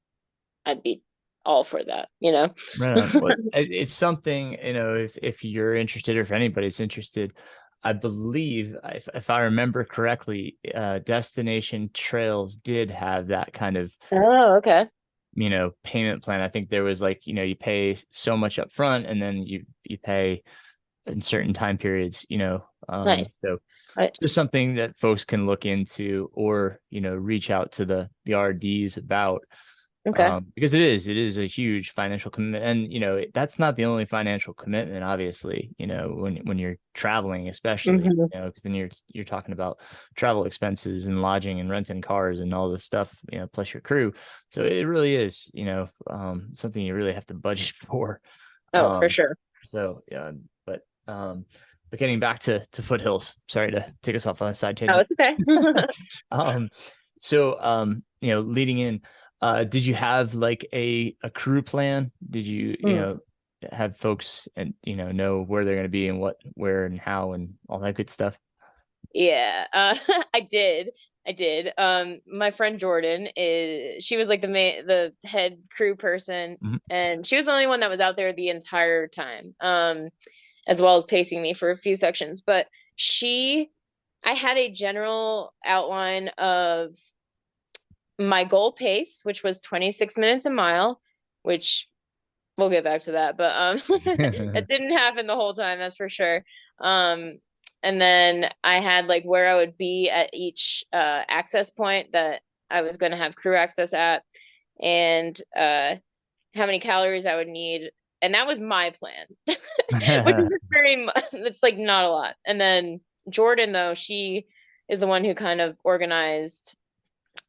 I'd be all for that. Right on. Well, it's something, if you're interested or if anybody's interested, I believe if I remember correctly, Destination Trails did have that kind of, Oh, okay. payment plan. I think there was like, you pay so much up front and then you pay in certain time periods, Nice. so I, just something that folks can look into or, reach out to the RDs about, okay. because it is a huge financial commitment, and that's not the only financial commitment, obviously, when you're traveling, especially, Hmm. because then you're talking about travel expenses and lodging and renting cars and all this stuff, plus your crew. So it really is, something you really have to budget for. Oh, for um sure. so yeah, but getting back to foothills, sorry to take us off on a side Oh, tangent. it's okay. um so leading in, did you have like a crew plan? Did you, Mm. have folks and know where they're going to be and what, where, and how, and all that good stuff? Yeah, I did. I did. My friend Jordan she was like the head crew person, Mhm. and she was the only one that was out there the entire time, as well as pacing me for a few sections. But I had a general outline of my goal pace, which was 26 minutes a mile, which we'll get back to that, but that didn't happen the whole time, that's for sure. Um, and then I had like where I would be at each access point that I was going to have crew access at, and how many calories I would need, and that was my plan, which is very much, it's like not a lot. And then Jordan, though, she is the one who kind of organized,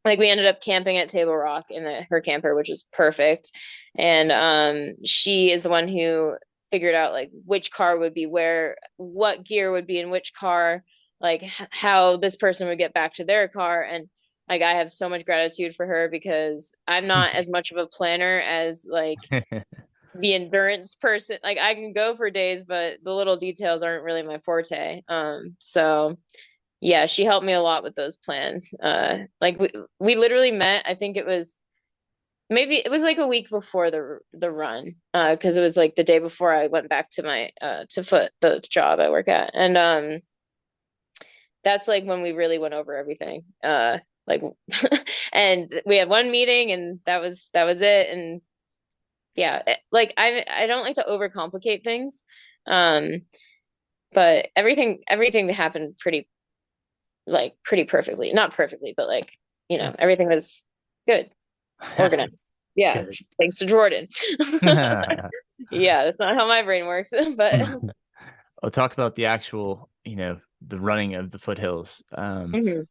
like we ended up camping at Table Rock in her camper, which is perfect. And she is the one who figured out like which car would be where, what gear would be in which car, like how this person would get back to their car. And like I have so much gratitude for her because I'm not as much of a planner as like the endurance person. Like I can go for days, but the little details aren't really my forte. So yeah, she helped me a lot with those plans. Like we literally met, I think it was like a week before the run, because it was like the day before I went back to my to foot the job I work at. And that's like when we really went over everything. Like and we had one meeting and that was it. And yeah, like I don't like to overcomplicate things. Um, but everything happened pretty perfectly. Not perfectly, but like, Sure. everything was good, organized. Yeah, Good. thanks to Jordan. Yeah, that's not how my brain works, but I'll talk about the actual, the running of the foothills. Mhm.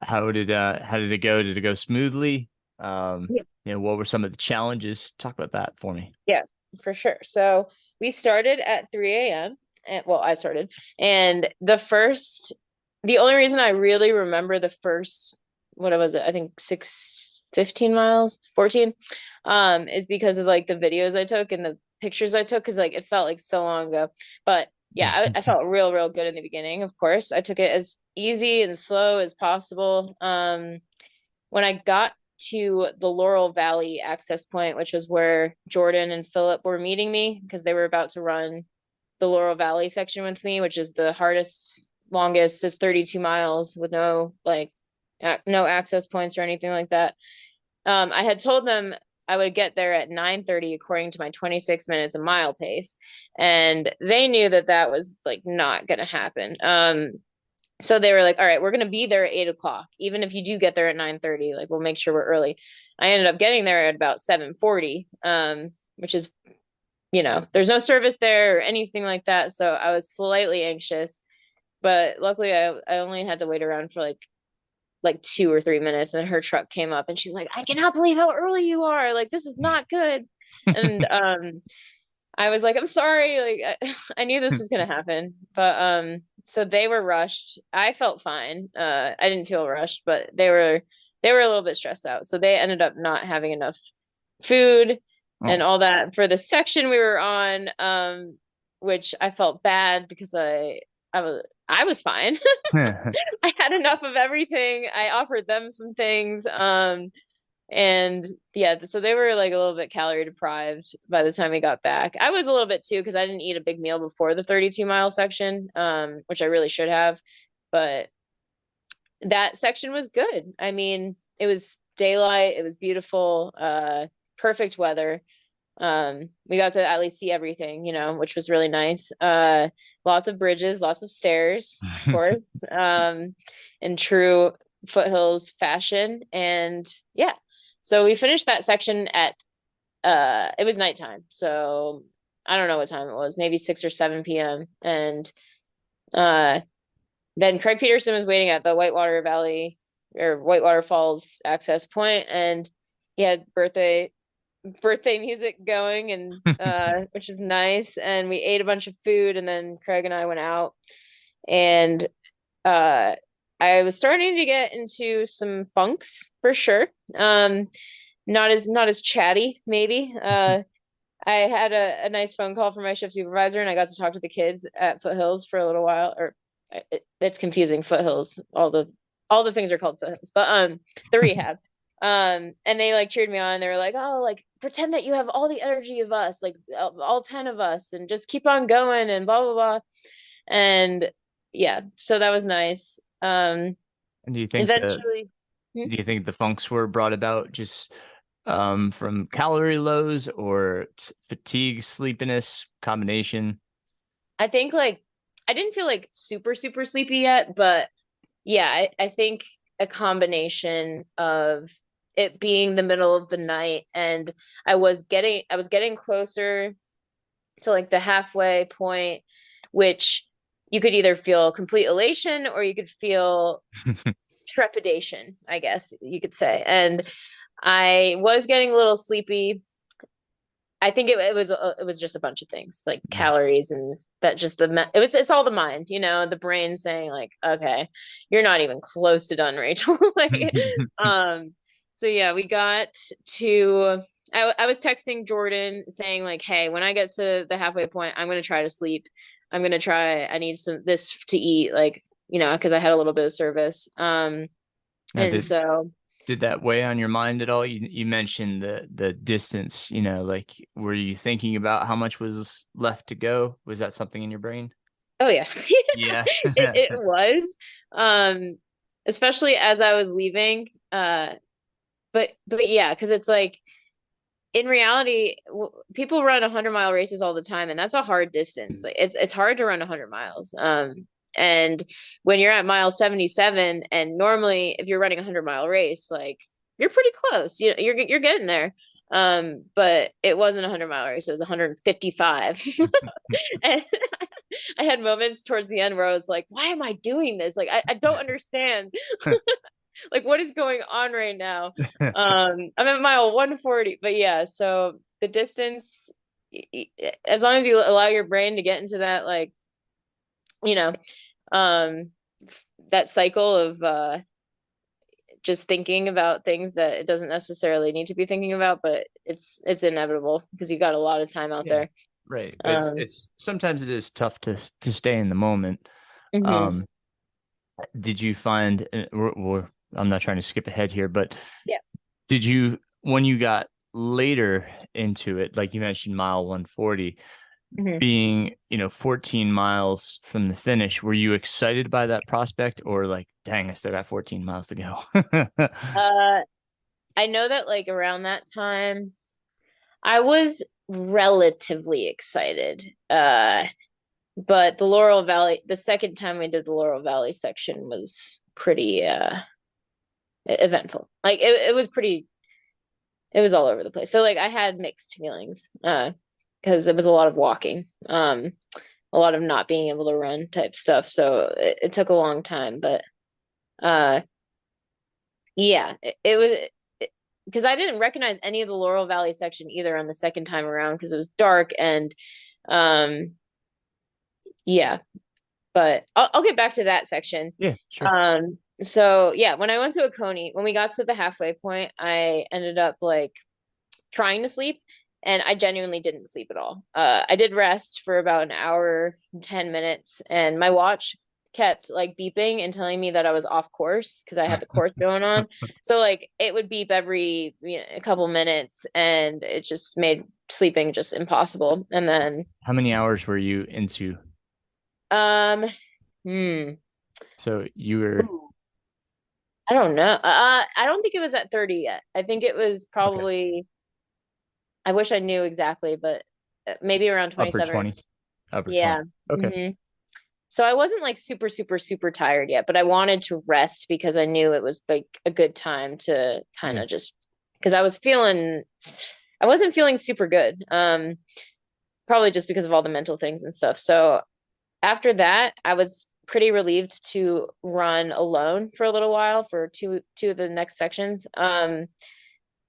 How did it go? Did it go smoothly? Yeah, What were some of the challenges? Talk about that for me. yeah, for sure. So we started at 3 a.m. And, well, I started, and the only reason I really remember the first, what was it? I think 15 miles, 14, is because of like the videos I took and the pictures I took, because like it felt like so long ago. But yeah, I felt real good in the beginning. Of course, I took it as easy and slow as possible. When I got to the Laurel Valley access point, which was where Jordan and Philip were meeting me because they were about to run the Laurel Valley section with me, which is the hardest, longest. It's 32 miles with no like no access points or anything like that. I had told them I would get there at 9:30 according to my 26 minutes a mile pace, and they knew that that was like not going to happen. So they were like, all right, we're going to be there at 8 o'clock. Even if you do get there at 9:30, like we'll make sure we're early. I ended up getting there at about 7:40, which is, there's no service there or anything like that. So I was slightly anxious, but luckily I only had to wait around for like 2 or 3 minutes, and her truck came up and she's like, I cannot believe how early you are. Like, this is not good. And I was like, I'm sorry. Like, I knew this was gonna happen. But so they were rushed. I felt fine. I didn't feel rushed, but they were a little bit stressed out. So they ended up not having enough food and all that for the section we were on, which I felt bad because I was fine. I had enough of everything. I offered them some things. And yeah, so they were like a little bit calorie deprived by the time we got back. I was a little bit too, because I didn't eat a big meal before the 32-mile section, which I really should have. But that section was good. I mean, it was daylight, it was beautiful, perfect weather. We got to at least see everything, which was really nice. Lots of bridges, lots of stairs, of course, in true foothills fashion. And yeah, so we finished that section at it was nighttime, so I don't know what time it was, maybe 6 or 7 p.m. And then Craig Peterson was waiting at the Whitewater Valley or Whitewater Falls access point, and he had birthday music going, and which is nice. And we ate a bunch of food, and then Craig and I went out, and I was starting to get into some funks for sure. Not as chatty, maybe. I had a nice phone call from my shift supervisor, and I got to talk to the kids at Foothills for a little while. Or it's confusing. Foothills, all the things are called Foothills, but the rehab. And they like cheered me on. They were like, oh, like pretend that you have all the energy of us, like all 10 of us, and just keep on going and blah blah blah. And yeah, so that was nice. And do you think Eventually, the funks were brought about just from calorie lows or fatigue, sleepiness, combination? I think like I didn't feel like super super sleepy yet, but yeah, I think a combination of it being the middle of the night, and I was getting closer to like the halfway point, which you could either feel complete elation or you could feel trepidation, I guess you could say. And I was getting a little sleepy. I think it was just a bunch of things like calories, and that just it's all the mind, the brain saying like, okay, you're not even close to done, Rachel. Like, so yeah, we got to. I was texting Jordan saying like, hey, when I get to the halfway point, I'm gonna try to sleep. I need this to eat, like, because I had a little bit of service. Did that weigh on your mind at all? You mentioned the distance, like were you thinking about how much was left to go? Was that something in your brain? Oh yeah. Yeah. It was. Especially as I was leaving. But yeah, because it's like in reality, people run 100-mile races all the time, and that's a hard distance. Like it's hard to run 100 miles. And when you're at mile 77, and normally if you're running a 100-mile race, like you're pretty close, you're getting there. But it wasn't a 100-mile race, it was 155. And I had moments towards the end where I was like, why am I doing this? Like, I don't understand. Like, what is going on right now? I'm at mile 140, but yeah, so the distance, as long as you allow your brain to get into that, like, that cycle of just thinking about things that it doesn't necessarily need to be thinking about, but it's inevitable because you got a lot of time out there. Right. It's sometimes it is tough to stay in the moment. Mm-hmm. Did you find, I'm not trying to skip ahead here, but yeah, did you, when you got later into it, like you mentioned mile 140, Mhm. being, 14 miles from the finish, were you excited by that prospect or like, dang, I still got 14 miles to go? Uh, I know that like around that time, I was relatively excited. But the Laurel Valley, the second time we did the Laurel Valley section was pretty eventful. Like it was pretty, it was all over the place. So like I had mixed feelings, because it was a lot of walking, a lot of not being able to run type stuff. So it took a long time, but uh, yeah, it was because I didn't recognize any of the Laurel Valley section either on the second time around because it was dark and um, yeah. But I'll get back to that section. Yeah, sure. So yeah, when I went to Oconee, when we got to the halfway point, I ended up like trying to sleep, and I genuinely didn't sleep at all. I did rest for about an hour and 10 minutes, and my watch kept like beeping and telling me that I was off course because I had the course going on. So like it would beep every a couple minutes, and it just made sleeping just impossible. And then How many hours were you into? um, hmm. So you were I don't know. I don't think it was at 30 yet. I think it was okay, probably, I wish I knew exactly, but maybe around upper 27. 20s, upper Yeah. 20s. Okay. hmm So I wasn't like super, super, super tired yet, but I wanted to rest because I knew it was like a good time to kind Yeah. of just, because I wasn't feeling super good. Probably just because of all the mental things and stuff. So after that, I was pretty relieved to run alone for a little while for two of the next sections.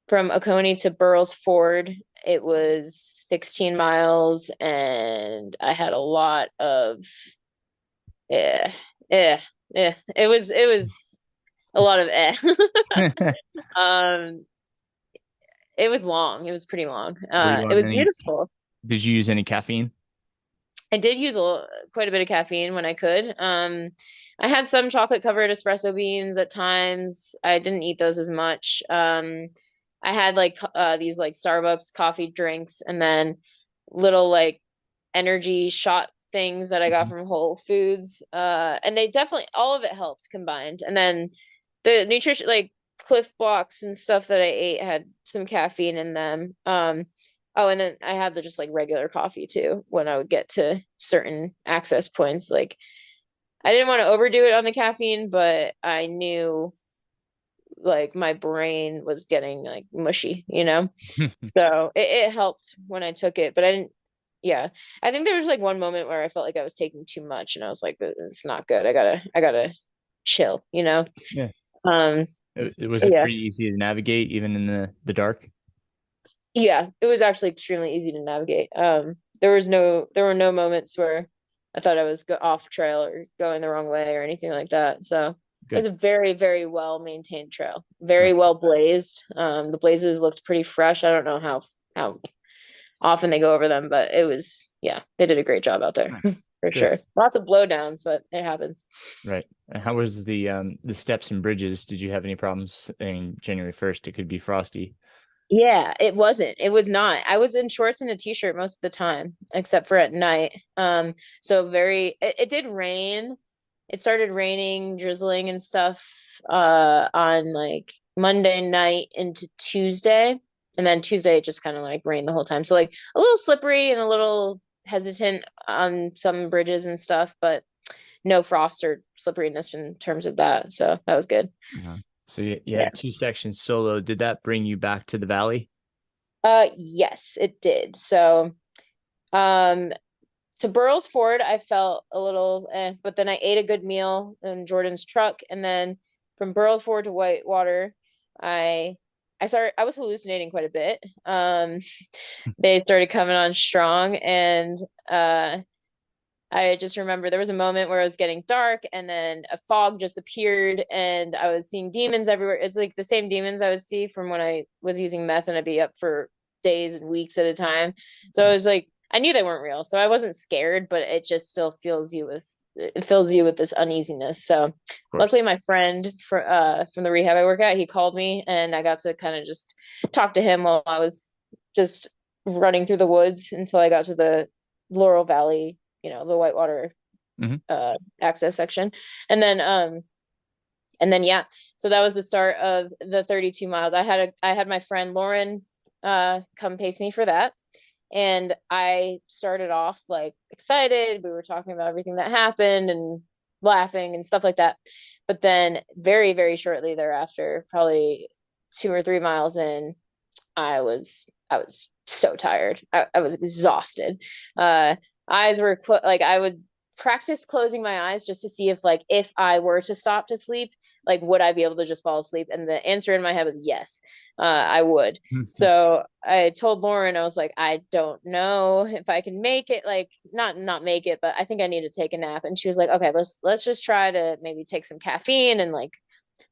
From Oconee to Burles Ford, it was 16 miles, and I had a lot of eh, eh, eh. It was a lot of eh. Um, it was long. It was pretty long. Were you It on was any, beautiful. did you use any caffeine? I did use quite a bit of caffeine when I could. I had some chocolate covered espresso beans at times. I didn't eat those as much. I had like these like Starbucks coffee drinks and then little like energy shot things that I got Mhm. from Whole Foods. And they definitely all of it helped combined. And then the nutrition like Cliff Blocks and stuff that I ate had some caffeine in them. Oh, and then I had the just like regular coffee too when I would get to certain access points. Like I didn't want to overdo it on the caffeine, but I knew like my brain was getting like mushy, you know? So it helped when I took it, but I didn't, yeah. I think there was like one moment where I felt like I was taking too much and I was like, it's not good. I gotta chill, you know? Yeah. Um, Was so it yeah. pretty easy to navigate even in the dark? Yeah, it was actually extremely easy to navigate. There were no moments where I thought I was off trail or going the wrong way or anything like that. So it was Good. a very, very well maintained trail, very Nice. well blazed. The blazes looked pretty fresh. I don't know how often they go over them, but it was yeah, they did a great job out there Nice. for Good. sure. Lots of blowdowns, but it happens. Right. And how was the steps and bridges? Did you have any problems? I mean, January 1st, it could be frosty. Yeah, it wasn't. It was not. I was in shorts and a t-shirt most of the time, except for at night. So it did rain. It started raining, drizzling and stuff on like Monday night into Tuesday. And then Tuesday it just kind of like rained the whole time. So like a little slippery and a little hesitant on some bridges and stuff, but no frost or slipperiness in terms of that. So that was good. Uh-huh. So you Yeah. had two sections solo. Did that bring you back to the valley? Yes, it did. So um to Burles Ford, I felt a little but then I ate a good meal in Jordan's truck, and then from Burles Ford to Whitewater, I I was hallucinating quite a bit. They started coming on strong, and uh, I just remember there was a moment where it was getting dark, and then a fog just appeared, and I was seeing demons everywhere. It's like the same demons I would see from when I was using meth, and I'd be up for days and weeks at a time. So I was like, I knew they weren't real, so I wasn't scared, but it just still fills you with this uneasiness. So Of course. luckily, my friend from the rehab I work at, he called me, and I got to kind of just talk to him while I was just running through the woods until I got to Laurel Valley, the Whitewater Hmm. access section. And then yeah, so that was the start of the 32 miles. I had my friend Lauren come pace me for that. And I started off like excited. We were talking about everything that happened and laughing and stuff like that. But then very, very shortly thereafter, probably 2 or 3 miles in, I was so tired. I was exhausted. Uh eyes were like I would practice closing my eyes just to see if I were to stop to sleep, like would I be able to just fall asleep? And the answer in my head was yes, I would. So I told Lauren, I was like, I don't know if I can make it, like not make it, but I think I need to take a nap. And she was like, okay, let's just try to maybe take some caffeine and like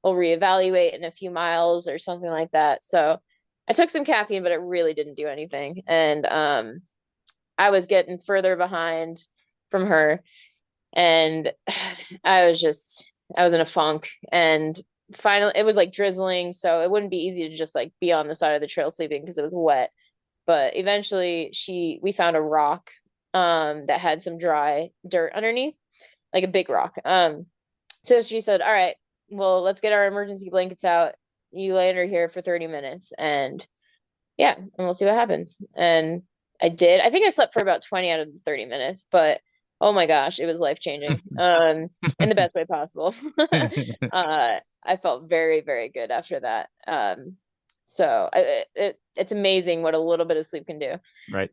we'll reevaluate in a few miles or something like that. So I took some caffeine, but it really didn't do anything. And I was getting further behind from her. And I was in a funk. And finally, it was like drizzling. So it wouldn't be easy to just like be on the side of the trail sleeping because it was wet. But eventually, we found a rock that had some dry dirt underneath, like a big rock. So she said, all right, well, let's get our emergency blankets out. You lay under here for 30 minutes and yeah, and we'll see what happens. And I did. I think I slept for about 20 out of the 30 minutes, but oh my gosh, it was life changing. In the best way possible. I felt very, very good after that. It's amazing what a little bit of sleep can do. Right.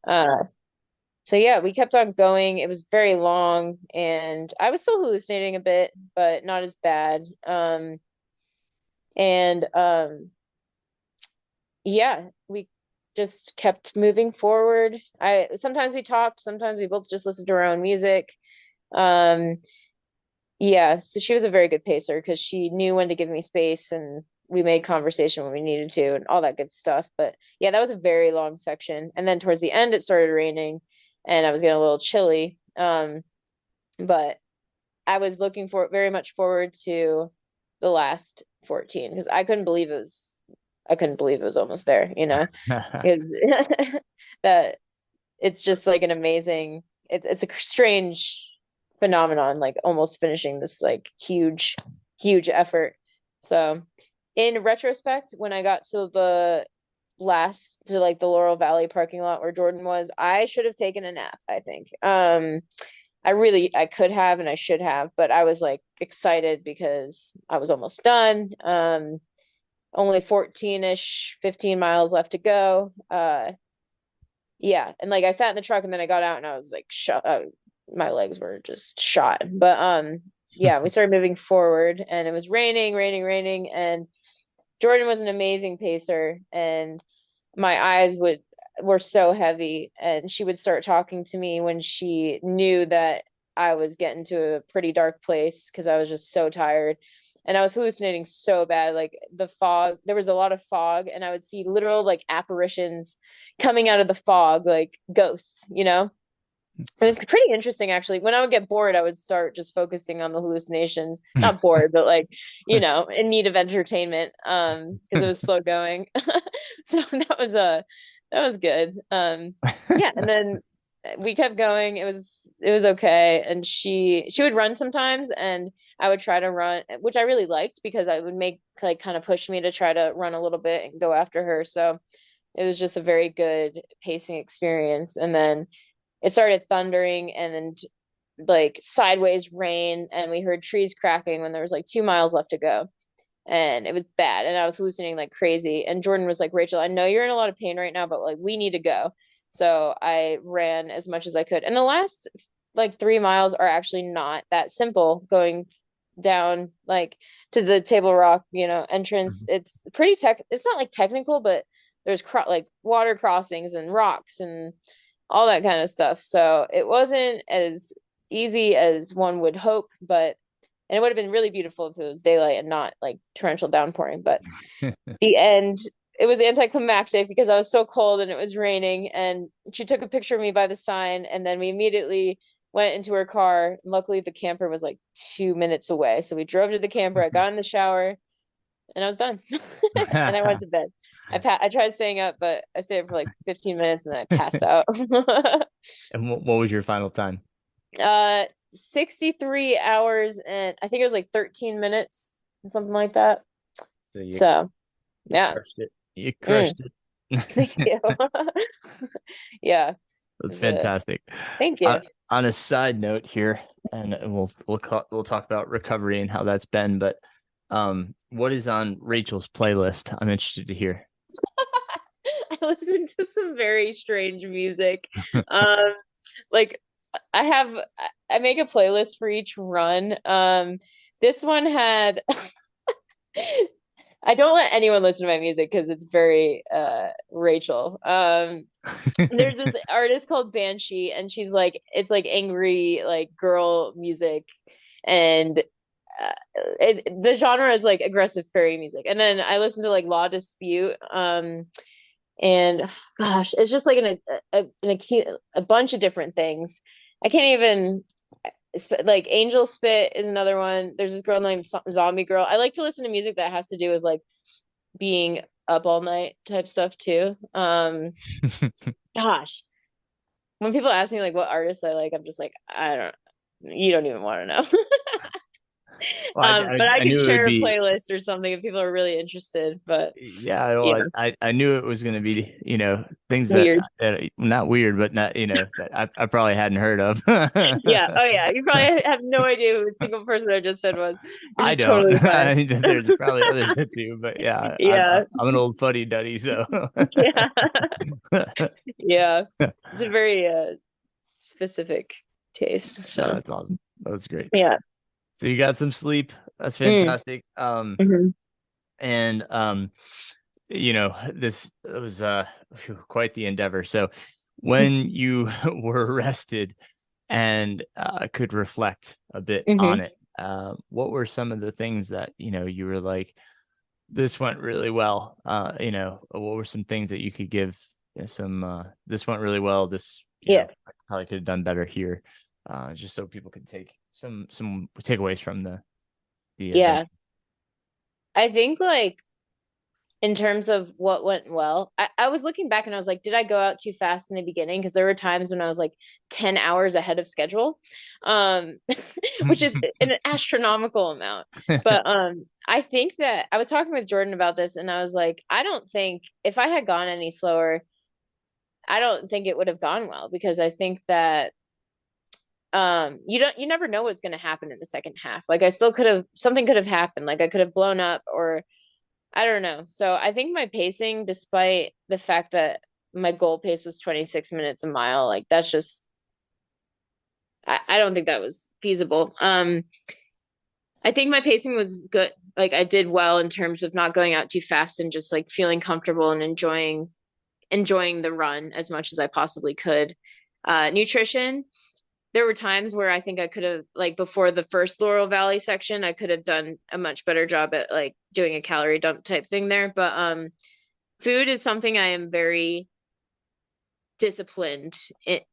So yeah, we kept on going. It was very long and I was still hallucinating a bit, but not as bad. And yeah, we just kept moving forward. I sometimes we talked, sometimes we both just listened to our own music. Um, yeah, so she was a very good pacer because she knew when to give me space and we made conversation when we needed to and all that good stuff. But yeah, that was a very long section. And then towards the end it started raining and I was getting a little chilly. But I was looking very much forward to the last 14 because I couldn't believe it was almost there, that it's just like an amazing, it's a strange phenomenon, like almost finishing this like huge, huge effort. So in retrospect, when I got to like the Laurel Valley parking lot where Jordan was, I should have taken a nap, I think. I could have and I should have, but I was like excited because I was almost done. Only 14-ish, 15 miles left to go. Yeah, and like I sat in the truck and then I got out and I was like shot. My legs were just shot. But yeah, we started moving forward and it was raining, raining, raining, and Jordan was an amazing pacer and my eyes were so heavy and she would start talking to me when she knew that I was getting to a pretty dark place because I was just so tired and I was hallucinating so bad. Like the fog, there was a lot of fog and I would see literal like apparitions coming out of the fog, like ghosts, It was pretty interesting actually. When I would get bored, I would start just focusing on the hallucinations. Not bored, but like, in need of entertainment, because it was slow going. So that was good. Yeah, and then we kept going. It was okay. And she would run sometimes and I would try to run, which I really liked because I would make like kind of push me to try to run a little bit and go after her. So it was just a very good pacing experience. And then it started thundering and then like sideways rain and we heard trees cracking when there was like 2 miles left to go and it was bad and I was hallucinating like crazy and Jordan was like, Rachel, I know you're in a lot of pain right now, but like we need to go. So I ran as much as I could and the last like 3 miles are actually not that simple going down like to the Table Rock entrance. It's pretty it's not like technical, but there's like water crossings and rocks and all that kind of stuff. So it wasn't as easy as one would hope, and it would have been really beautiful if it was daylight and not like torrential downpouring. But the end, it was anticlimactic because I was so cold and it was raining. And she took a picture of me by the sign, and then we immediately went into her car. Luckily, the camper was like 2 minutes away, so we drove to the camper. I got in the shower, and I was done. And I went to bed. I tried staying up, but I stayed up for like 15 minutes and then I passed out. And what was your final time? 63 hours and I think it was like 13 minutes, something like that. So So, you yeah. crushed it. You Mm, crushed it. thank you. Yeah. That's fantastic. Thank you. On a side note here, and we'll talk about recovery and how that's been. But what is on Rachel's playlist? I'm interested to hear. I listen to some very strange music. Um, like I make a playlist for each run. This one had I don't let anyone listen to my music because it's very Rachel. There's this artist called Banshee, and she's like, it's like angry, like girl music, and the genre is like aggressive fairy music. And then I listen to like Law Dispute, and gosh, it's just like a bunch of different things. I can't even like Angel Spit is another one. There's this girl named Zombie Girl. I like to listen to music that has to do with like being up all night type stuff too. Gosh, when people ask me like what artists I like, I'm just like, I don't, you don't even want to know. Well, But I I could knew it would share a be. playlist or something if people are really interested. But Yeah, yeah, well, I knew it was going to be, things that, weird. not weird, but not, that I probably hadn't heard of. Yeah. Oh yeah. You probably have no idea who a single person I just said was, which I is don't. totally fine. There's probably others that do, but yeah, Yeah. I'm an old fuddy duddy, so. Yeah. Yeah. It's a very specific taste. No, So that's awesome. That's great. yeah. So you got some sleep. That's Mm. fantastic. Mhm. And this was quite the endeavor. So when you were arrested and could reflect a bit on Mhm. it, what were some of the things that you were like, this went really well? What were some things that you could give some? This went really well. This Yeah. I probably could have done better here, just so people could take some takeaways from the event. Yeah. I think like in terms of what went well, I was looking back and I was like, did I go out too fast in the beginning? Because there were times when I was like 10 hours ahead of schedule, um, which is an astronomical amount. But I think that I was talking with Jordan about this and I was like, I don't think if I had gone any slower, I don't think it would have gone well because I think that you never know what's going to happen in the second half. Like I still could have something could have happened. Like I could have blown up or I don't know. So I think my pacing, despite the fact that my goal pace was 26 minutes a mile, like that's just I don't think that was feasible. I think my pacing was good. Like I did well in terms of not going out too fast and just like feeling comfortable and enjoying the run as much as I possibly could. Nutrition, there were times where I think I could have like before the first Laurel Valley section, I could have done a much better job at like doing a calorie dump type thing there. But food is something I am very disciplined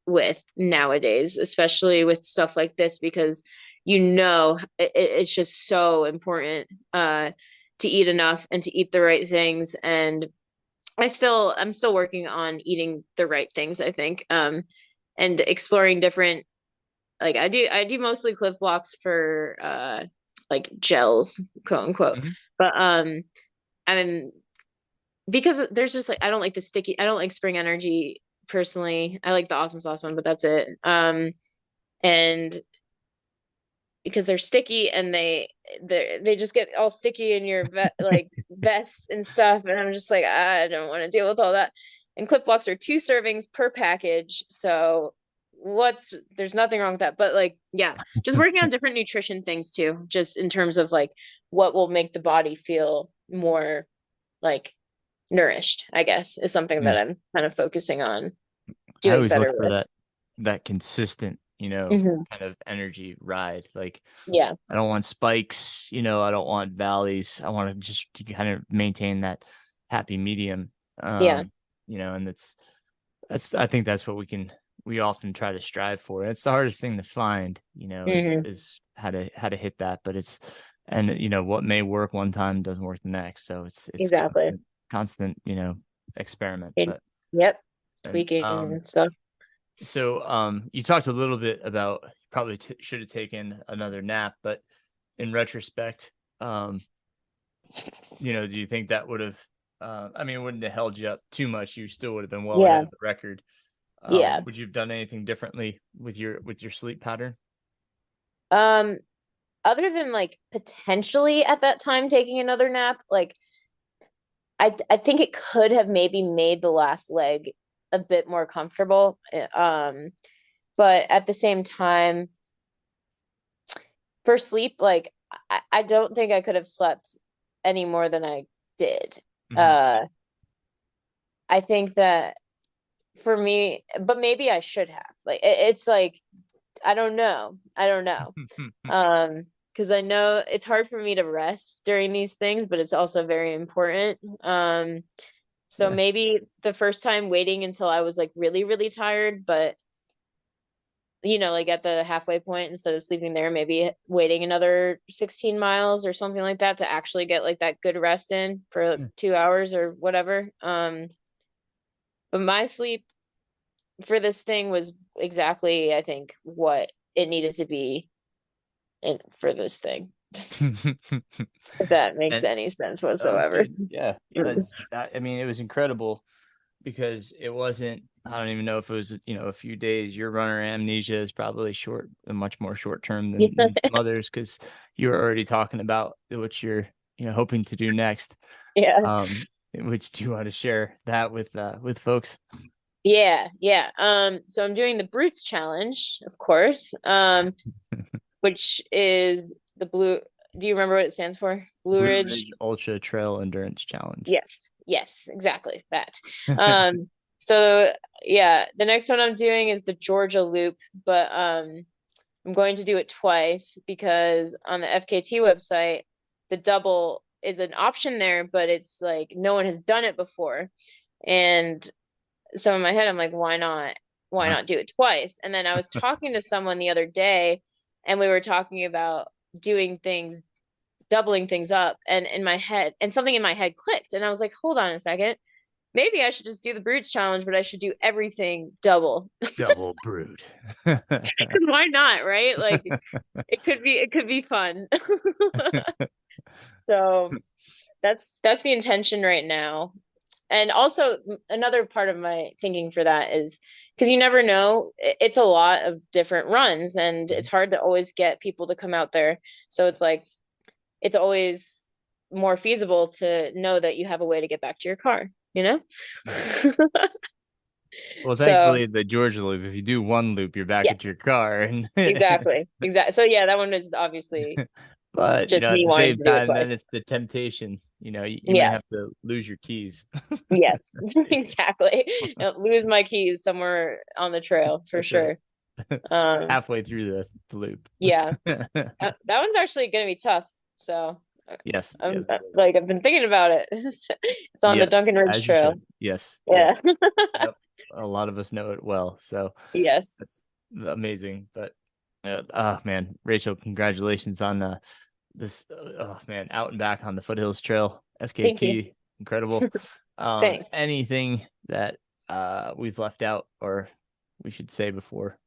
with nowadays, especially with stuff like this because it's just so important to eat enough and to eat the right things and I'm still working on eating the right things, I think. And exploring different like I do mostly Cliff Blocks for like gels, quote unquote. Mhm. But I mean because there's just like I don't like Spring Energy personally. I like the Awesome Sauce one, but that's it. And because they're sticky and they just get all sticky in your like vests and stuff and I'm just like I don't want to deal with all that. And Clip Blocks are 2 servings per package, so there's nothing wrong with that. But like yeah, just working on different nutrition things too, just in terms of like what will make the body feel more like nourished, I guess, is something Yeah. that I'm kind of focusing on I doing always better look for with. that consistent, Hmm. kind of energy ride. Like Yeah. I don't want spikes, I don't want valleys. I want to just kind of maintain that happy medium. Yeah. And I think that's what we often try to strive for. It's the hardest thing to find, Hmm. is how to hit that, but And what may work one time doesn't work the next. So it's Exactly. constant, experiment. And, But yep. and Tweaking and stuff. so you talked a little bit about probably should have taken another nap, but in retrospect, do you think that would have, it wouldn't have held you up too much. You still would have been well ahead Yeah. of the record. Yeah. Would you have done anything differently with your sleep pattern? Um, Other than like potentially at that time taking another nap, like I think it could have maybe made the last leg a bit more comfortable. But at the same time, for sleep, like I don't think I could have slept any more than I did. Mm-hmm. Uh, I think that for me, but maybe I should have. Like it's like I don't know. Because I know it's hard for me to rest during these things, but it's also very important. So Yeah. maybe the first time waiting until I was like really, really tired, but like at the halfway point instead of sleeping there, maybe waiting another 16 miles or something like that to actually get like that good rest in for Yeah. 2 hours or whatever. But my sleep for this thing was exactly, I think, what it needed to be for this thing. If that makes And any sense that's whatsoever. good. Yeah. It was incredible because it wasn't, I don't even know if it was, a few days. Your runner amnesia is probably much more short term than some others, because you were already talking about what you're, hoping to do next. Yeah. Which do you want to share that with folks? Yeah, yeah. So I'm doing the Brutes challenge, of course. Which is the blue. Do you remember what it stands for? Blue Blue Ridge. Ridge Ultra Trail Endurance Challenge. Yes, yes, exactly that. So yeah, the next one I'm doing is the Georgia Loop, but I'm going to do it twice because on the FKT website, the double is an option there, but it's like no one has done it before. And so in my head, I'm like, why not? Why not do it twice? And then I was talking to someone the other day, and we were talking about doing things, doubling things up, and in my head, and something in my head clicked, and I was like, hold on a second. Maybe I should just do the Brutes challenge, but I should do everything double. Double Brood. Because why not, right? Like it could be fun. So that's the intention right now. And also another part of my thinking for that is because you never know, it's a lot of different runs and it's hard to always get people to come out there. So it's like it's always more feasible to know that you have a way to get back to your car, you know? Well, So thankfully, the Georgia Loop, if you do one loop, you're back at your yes, car. And exactly. Exactly. So yeah, that one is obviously but, just at me the wanting same to do it time, twice. then it's the temptation. You may Yeah. have to lose your keys. Yes, exactly. Lose my keys somewhere on the trail for That's right. sure. Um, Halfway through the loop. yeah, that one's actually going to be tough. So Yes, I'm yes. like I've been thinking about it. It's on the Yep, Duncan Ridge as you Trail. should. Yes, yes. Yeah. Yep. A lot of us know it well, so Yes. that's amazing. But oh man, Rachel, congratulations on this. Oh man, out and back on the Foothills Trail, Thank you. FKT, incredible. Thanks. Anything that we've left out, or we should say before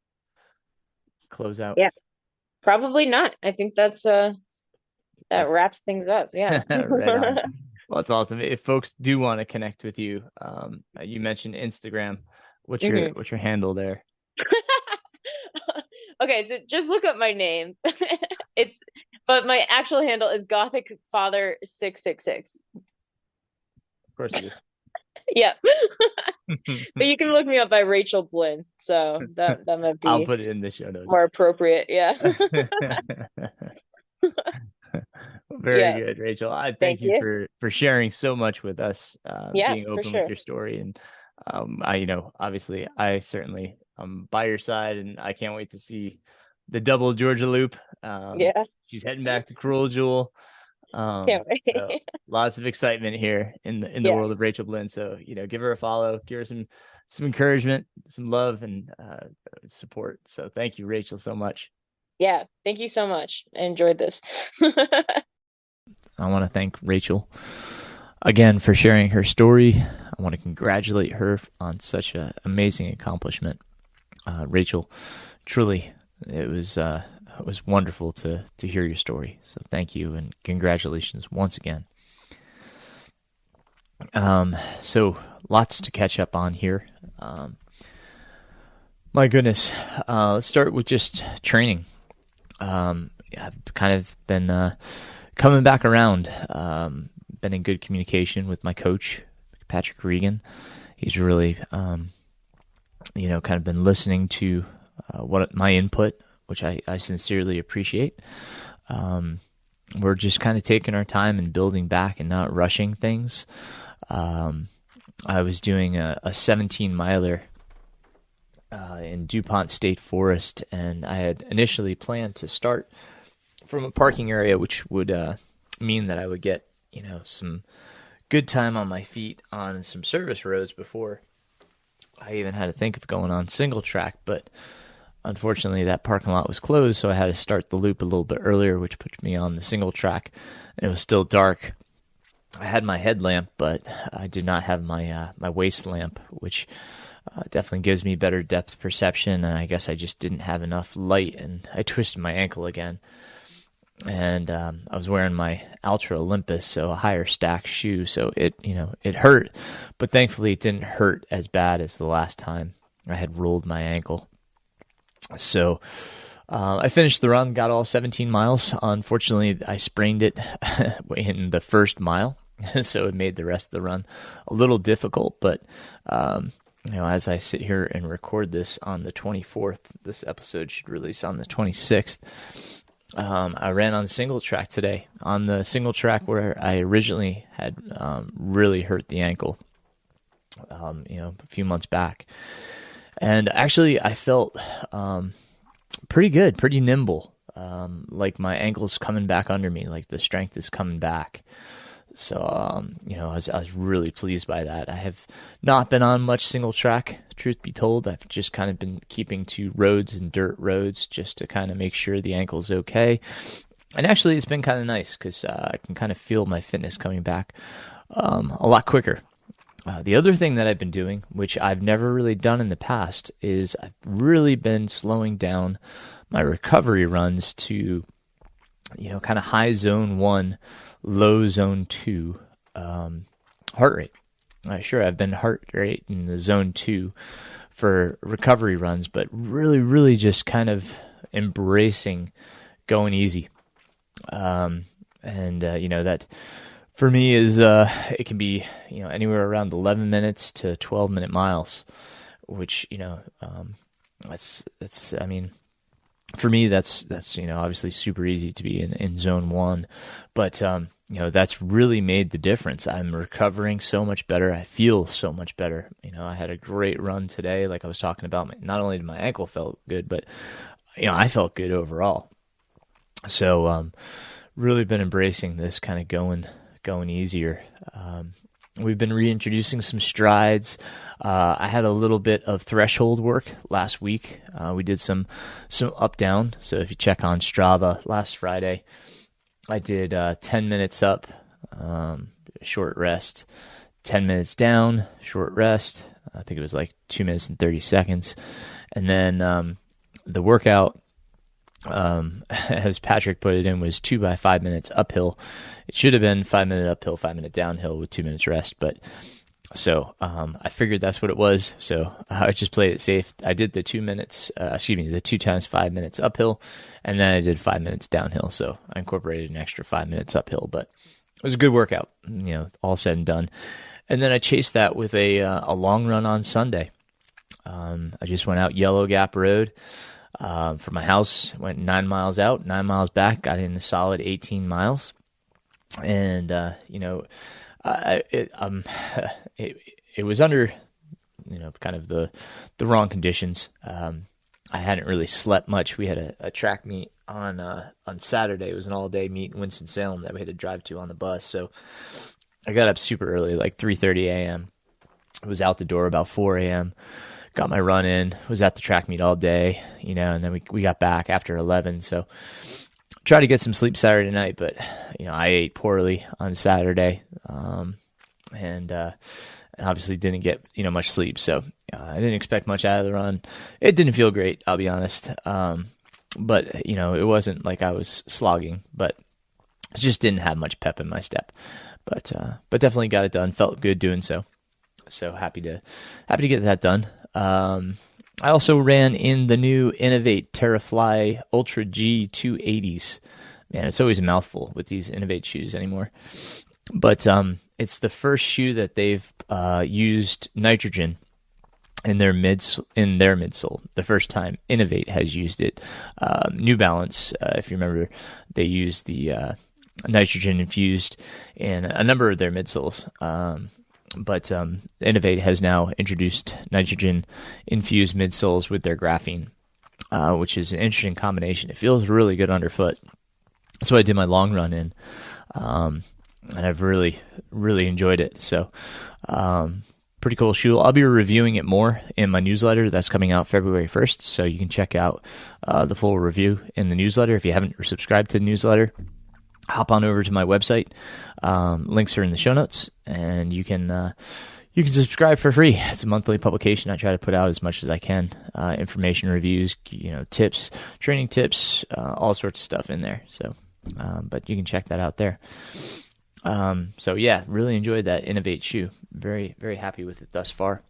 close out? Yeah. Probably not. I think that That's wraps things up. Yeah. right on. Well, that's awesome. If folks do want to connect with you, you mentioned Instagram. What's your Mhm. what's your handle there? Okay, so just look up my name. It's but my actual handle is Gothic Father 666. Of course you Yeah. do. But you can look me up by Rachel Blinn. So that might I'll be put it in the show notes. more appropriate. Yeah. Very Yeah. good, Rachel. I Thank thank you you. for sharing so much with us, Yeah, being for open with sure. your story, and obviously, I certainly by your side, and I can't wait to see the double Georgia Loop. Yeah. She's heading back to Cruel Jewel. Can't So wait. lots of excitement here in the Yeah. world of Rachel Blinn. So give her a follow, give her some encouragement, some love, and support. So thank you, Rachel, so much. Yeah. Thank you so much. I enjoyed this. I want to thank Rachel again for sharing her story. I want to congratulate her on such an amazing accomplishment. Rachel, truly, it was wonderful to hear your story. So thank you and congratulations once again. So lots to catch up on here. My goodness, let's start with just training. I've kind of been coming back around. Been in good communication with my coach, Patrick Regan. He's really, kind of been listening to what my input, which I sincerely appreciate. We're just kind of taking our time and building back and not rushing things. I was doing a 17-miler in DuPont State Forest, and I had initially planned to start from a parking area, which would mean that I would get, some good time on my feet on some service roads before I even had to think of going on single track. But unfortunately, that parking lot was closed, so I had to start the loop a little bit earlier, which put me on the single track, and it was still dark. I had my headlamp, but I did not have my waist lamp, which definitely gives me better depth perception, and I guess I just didn't have enough light, and I twisted my ankle again. And I was wearing my Ultra Olympus, so a higher stack shoe, so it hurt, but thankfully it didn't hurt as bad as the last time I had rolled my ankle. So I finished the run, got all 17 miles. Unfortunately, I sprained it in the first mile, so it made the rest of the run a little difficult. But, as I sit here and record this on the 24th, this episode should release on the 26th. I ran on single track today, on the single track where I originally had really hurt the ankle, a few months back. And actually, I felt pretty good, pretty nimble, like my ankle's coming back under me, like the strength is coming back. So, I was really pleased by that. I have not been on much single track, truth be told. I've just kind of been keeping to roads and dirt roads just to kind of make sure the ankle's okay. And actually, it's been kind of nice because I can kind of feel my fitness coming back a lot quicker. The other thing that I've been doing, which I've never really done in the past, is I've really been slowing down my recovery runs to, kind of high zone 1, low zone 2 heart rate. Sure, I've been heart rate in the zone 2 for recovery runs, but really, really just kind of embracing going easy. That for me is it can be anywhere around 11 minutes to 12-minute miles, which that's I mean, for me that's obviously super easy to be in zone 1, but that's really made the difference. I'm recovering so much better. I feel so much better. I had a great run today, like I was talking about. Not only did my ankle felt good, but I felt good overall. So really been embracing this kind of going easier. We've been reintroducing some strides. I had a little bit of threshold work last week. We did some up down. So if you check on Strava last Friday, I did 10 minutes up, short rest, 10 minutes down, short rest. I think it was like 2 minutes and 30 seconds. And then the workout, as Patrick put it in, was 2 by 5 minutes uphill. It should have been 5 minute uphill, 5 minute downhill with 2 minutes rest. But so I figured that's what it was. So I just played it safe. I did the 2 minutes, the 2 times 5 minutes uphill, and then I did 5 minutes downhill. So I incorporated an extra 5 minutes uphill, but it was a good workout, all said and done. And then I chased that with a long run on Sunday. I just went out Yellow Gap Road. From my house, went 9 miles out, 9 miles back, got in a solid 18 miles. And, it was under, kind of the wrong conditions. I hadn't really slept much. We had a track meet on Saturday. It was an all-day meet in Winston-Salem that we had to drive to on the bus. So I got up super early, like 3:30 a.m. I was out the door about 4 a.m., got my run in, was at the track meet all day, and then we got back after 11. So try to get some sleep Saturday night, but I ate poorly on Saturday, and obviously didn't get much sleep. So I didn't expect much out of the run. It didn't feel great, I'll be honest. But it wasn't like I was slogging, but I just didn't have much pep in my step. But definitely got it done. Felt good doing so. So happy to get that done. I also ran in the new Innovate Terrafly Ultra G 280s. Man, it's always a mouthful with these Innovate shoes anymore. But it's the first shoe that they've used nitrogen in their midsole. The first time Innovate has used it. New Balance, if you remember, they used the nitrogen infused in a number of their midsoles. But Innovate has now introduced nitrogen-infused midsoles with their graphene, which is an interesting combination. It feels really good underfoot. That's what I did my long run in, and I've really, really enjoyed it. So pretty cool shoe. I'll be reviewing it more in my newsletter that's coming out February 1st, so you can check out the full review in the newsletter. If you haven't subscribed to the newsletter, hop on over to my website. Links are in the show notes, and you can subscribe for free. It's a monthly publication. I try to put out as much as I can, information, reviews, tips, training tips, all sorts of stuff in there. So, but you can check that out there. So yeah, really enjoyed that Innovate shoe. Very, very happy with it thus far.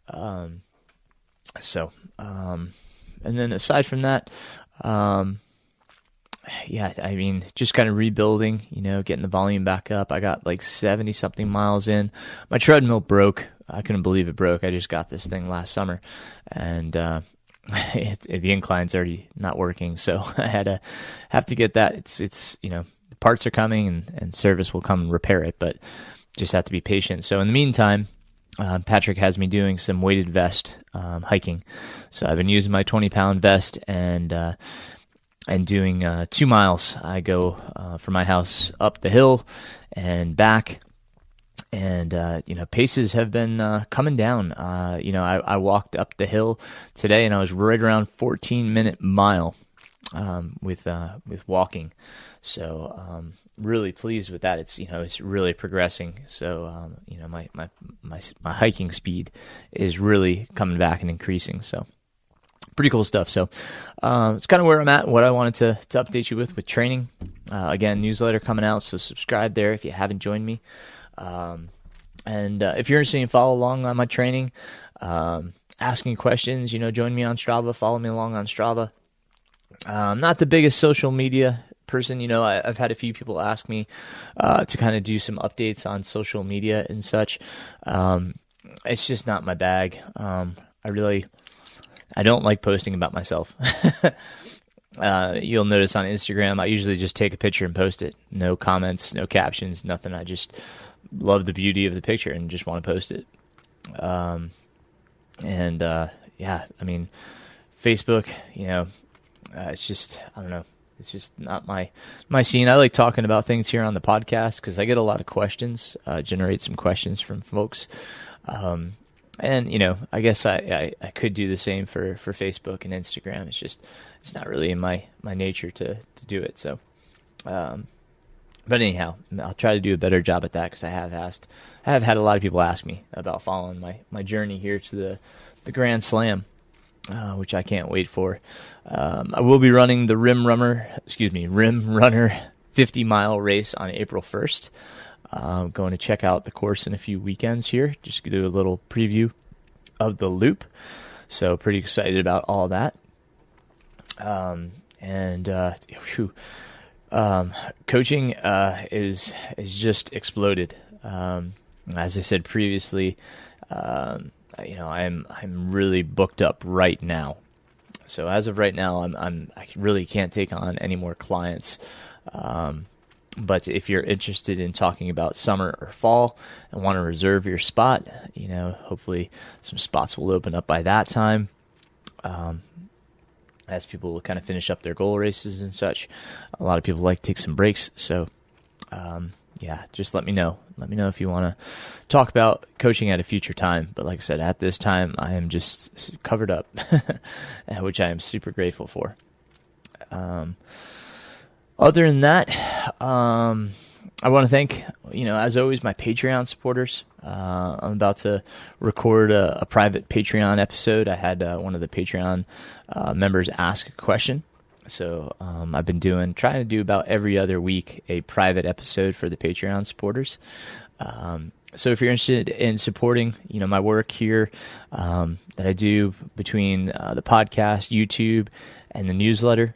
And then aside from that, yeah, I mean, just kind of rebuilding, getting the volume back up. I got like 70 something miles in. My treadmill broke. I couldn't believe it broke. I just got this thing last summer, and the incline's already not working. So I have to get that. It's the parts are coming, and service will come and repair it, but just have to be patient. So in the meantime, Patrick has me doing some weighted vest hiking. So I've been using my 20-pound vest and doing 2 miles. I go from my house up the hill and back, and paces have been coming down. I walked up the hill today, and I was right around 14-minute mile with walking. So really pleased with that. It's really progressing. So my hiking speed is really coming back and increasing. So pretty cool stuff. So it's kind of where I'm at, what I wanted to update you with training. Again, newsletter coming out, so subscribe there if you haven't joined me. And if you're interested in follow along on my training, asking questions, join me on Strava, follow me along on Strava. I'm not the biggest social media person. I've had a few people ask me to kind of do some updates on social media and such. It's just not my bag. I don't like posting about myself. You'll notice on Instagram, I usually just take a picture and post it. No comments, no captions, nothing. I just love the beauty of the picture and just want to post it. Yeah, I mean, Facebook, it's just, I don't know. It's just not my scene. I like talking about things here on the podcast because I get a lot of questions, generate some questions from folks. And, I guess I could do the same for Facebook and Instagram. It's not really in my nature to do it. So, but anyhow, I'll try to do a better job at that because I have had a lot of people ask me about following my journey here to the Grand Slam, which I can't wait for. I will be running the Rim Runner 50-mile race on April 1st. I'm going to check out the course in a few weekends here, just to do a little preview of the loop. So pretty excited about all that. Coaching is just exploded. As I said previously, I'm really booked up right now. So as of right now, I really can't take on any more clients. But if you're interested in talking about summer or fall and want to reserve your spot, hopefully some spots will open up by that time. As people will kind of finish up their goal races and such. A lot of people like to take some breaks. So, just let me know. Let me know if you want to talk about coaching at a future time. But like I said, at this time, I am just covered up, which I am super grateful for. Other than that, I want to thank, as always, my Patreon supporters. I'm about to record a private Patreon episode. I had one of the Patreon members ask a question. So I've been trying to do about every other week a private episode for the Patreon supporters. So if you're interested in supporting, my work here that I do between the podcast, YouTube, and the newsletter,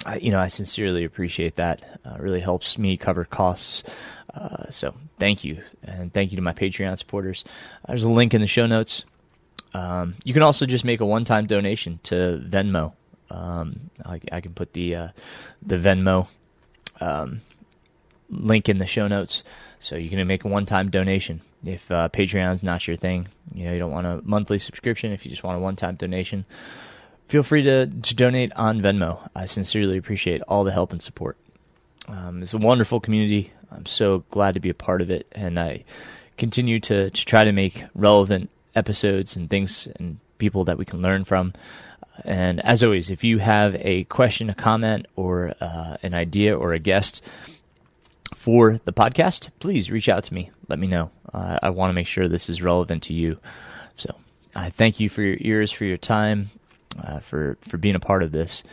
I sincerely appreciate that. It really helps me cover costs. So thank you. And thank you to my Patreon supporters. There's a link in the show notes. You can also just make a one-time donation to Venmo. I can put the Venmo link in the show notes. So you can make a one-time donation. If Patreon's not your thing, you don't want a monthly subscription, if you just want a one-time donation, feel free to donate on Venmo. I sincerely appreciate all the help and support. It's a wonderful community. I'm so glad to be a part of it, and I continue to try to make relevant episodes and things and people that we can learn from. And as always, if you have a question, a comment, or an idea or a guest for the podcast, please reach out to me. Let me know. I want to make sure this is relevant to you. So I thank you for your ears, for your time, for being a part of this.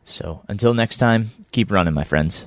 So until next time, keep running, my friends.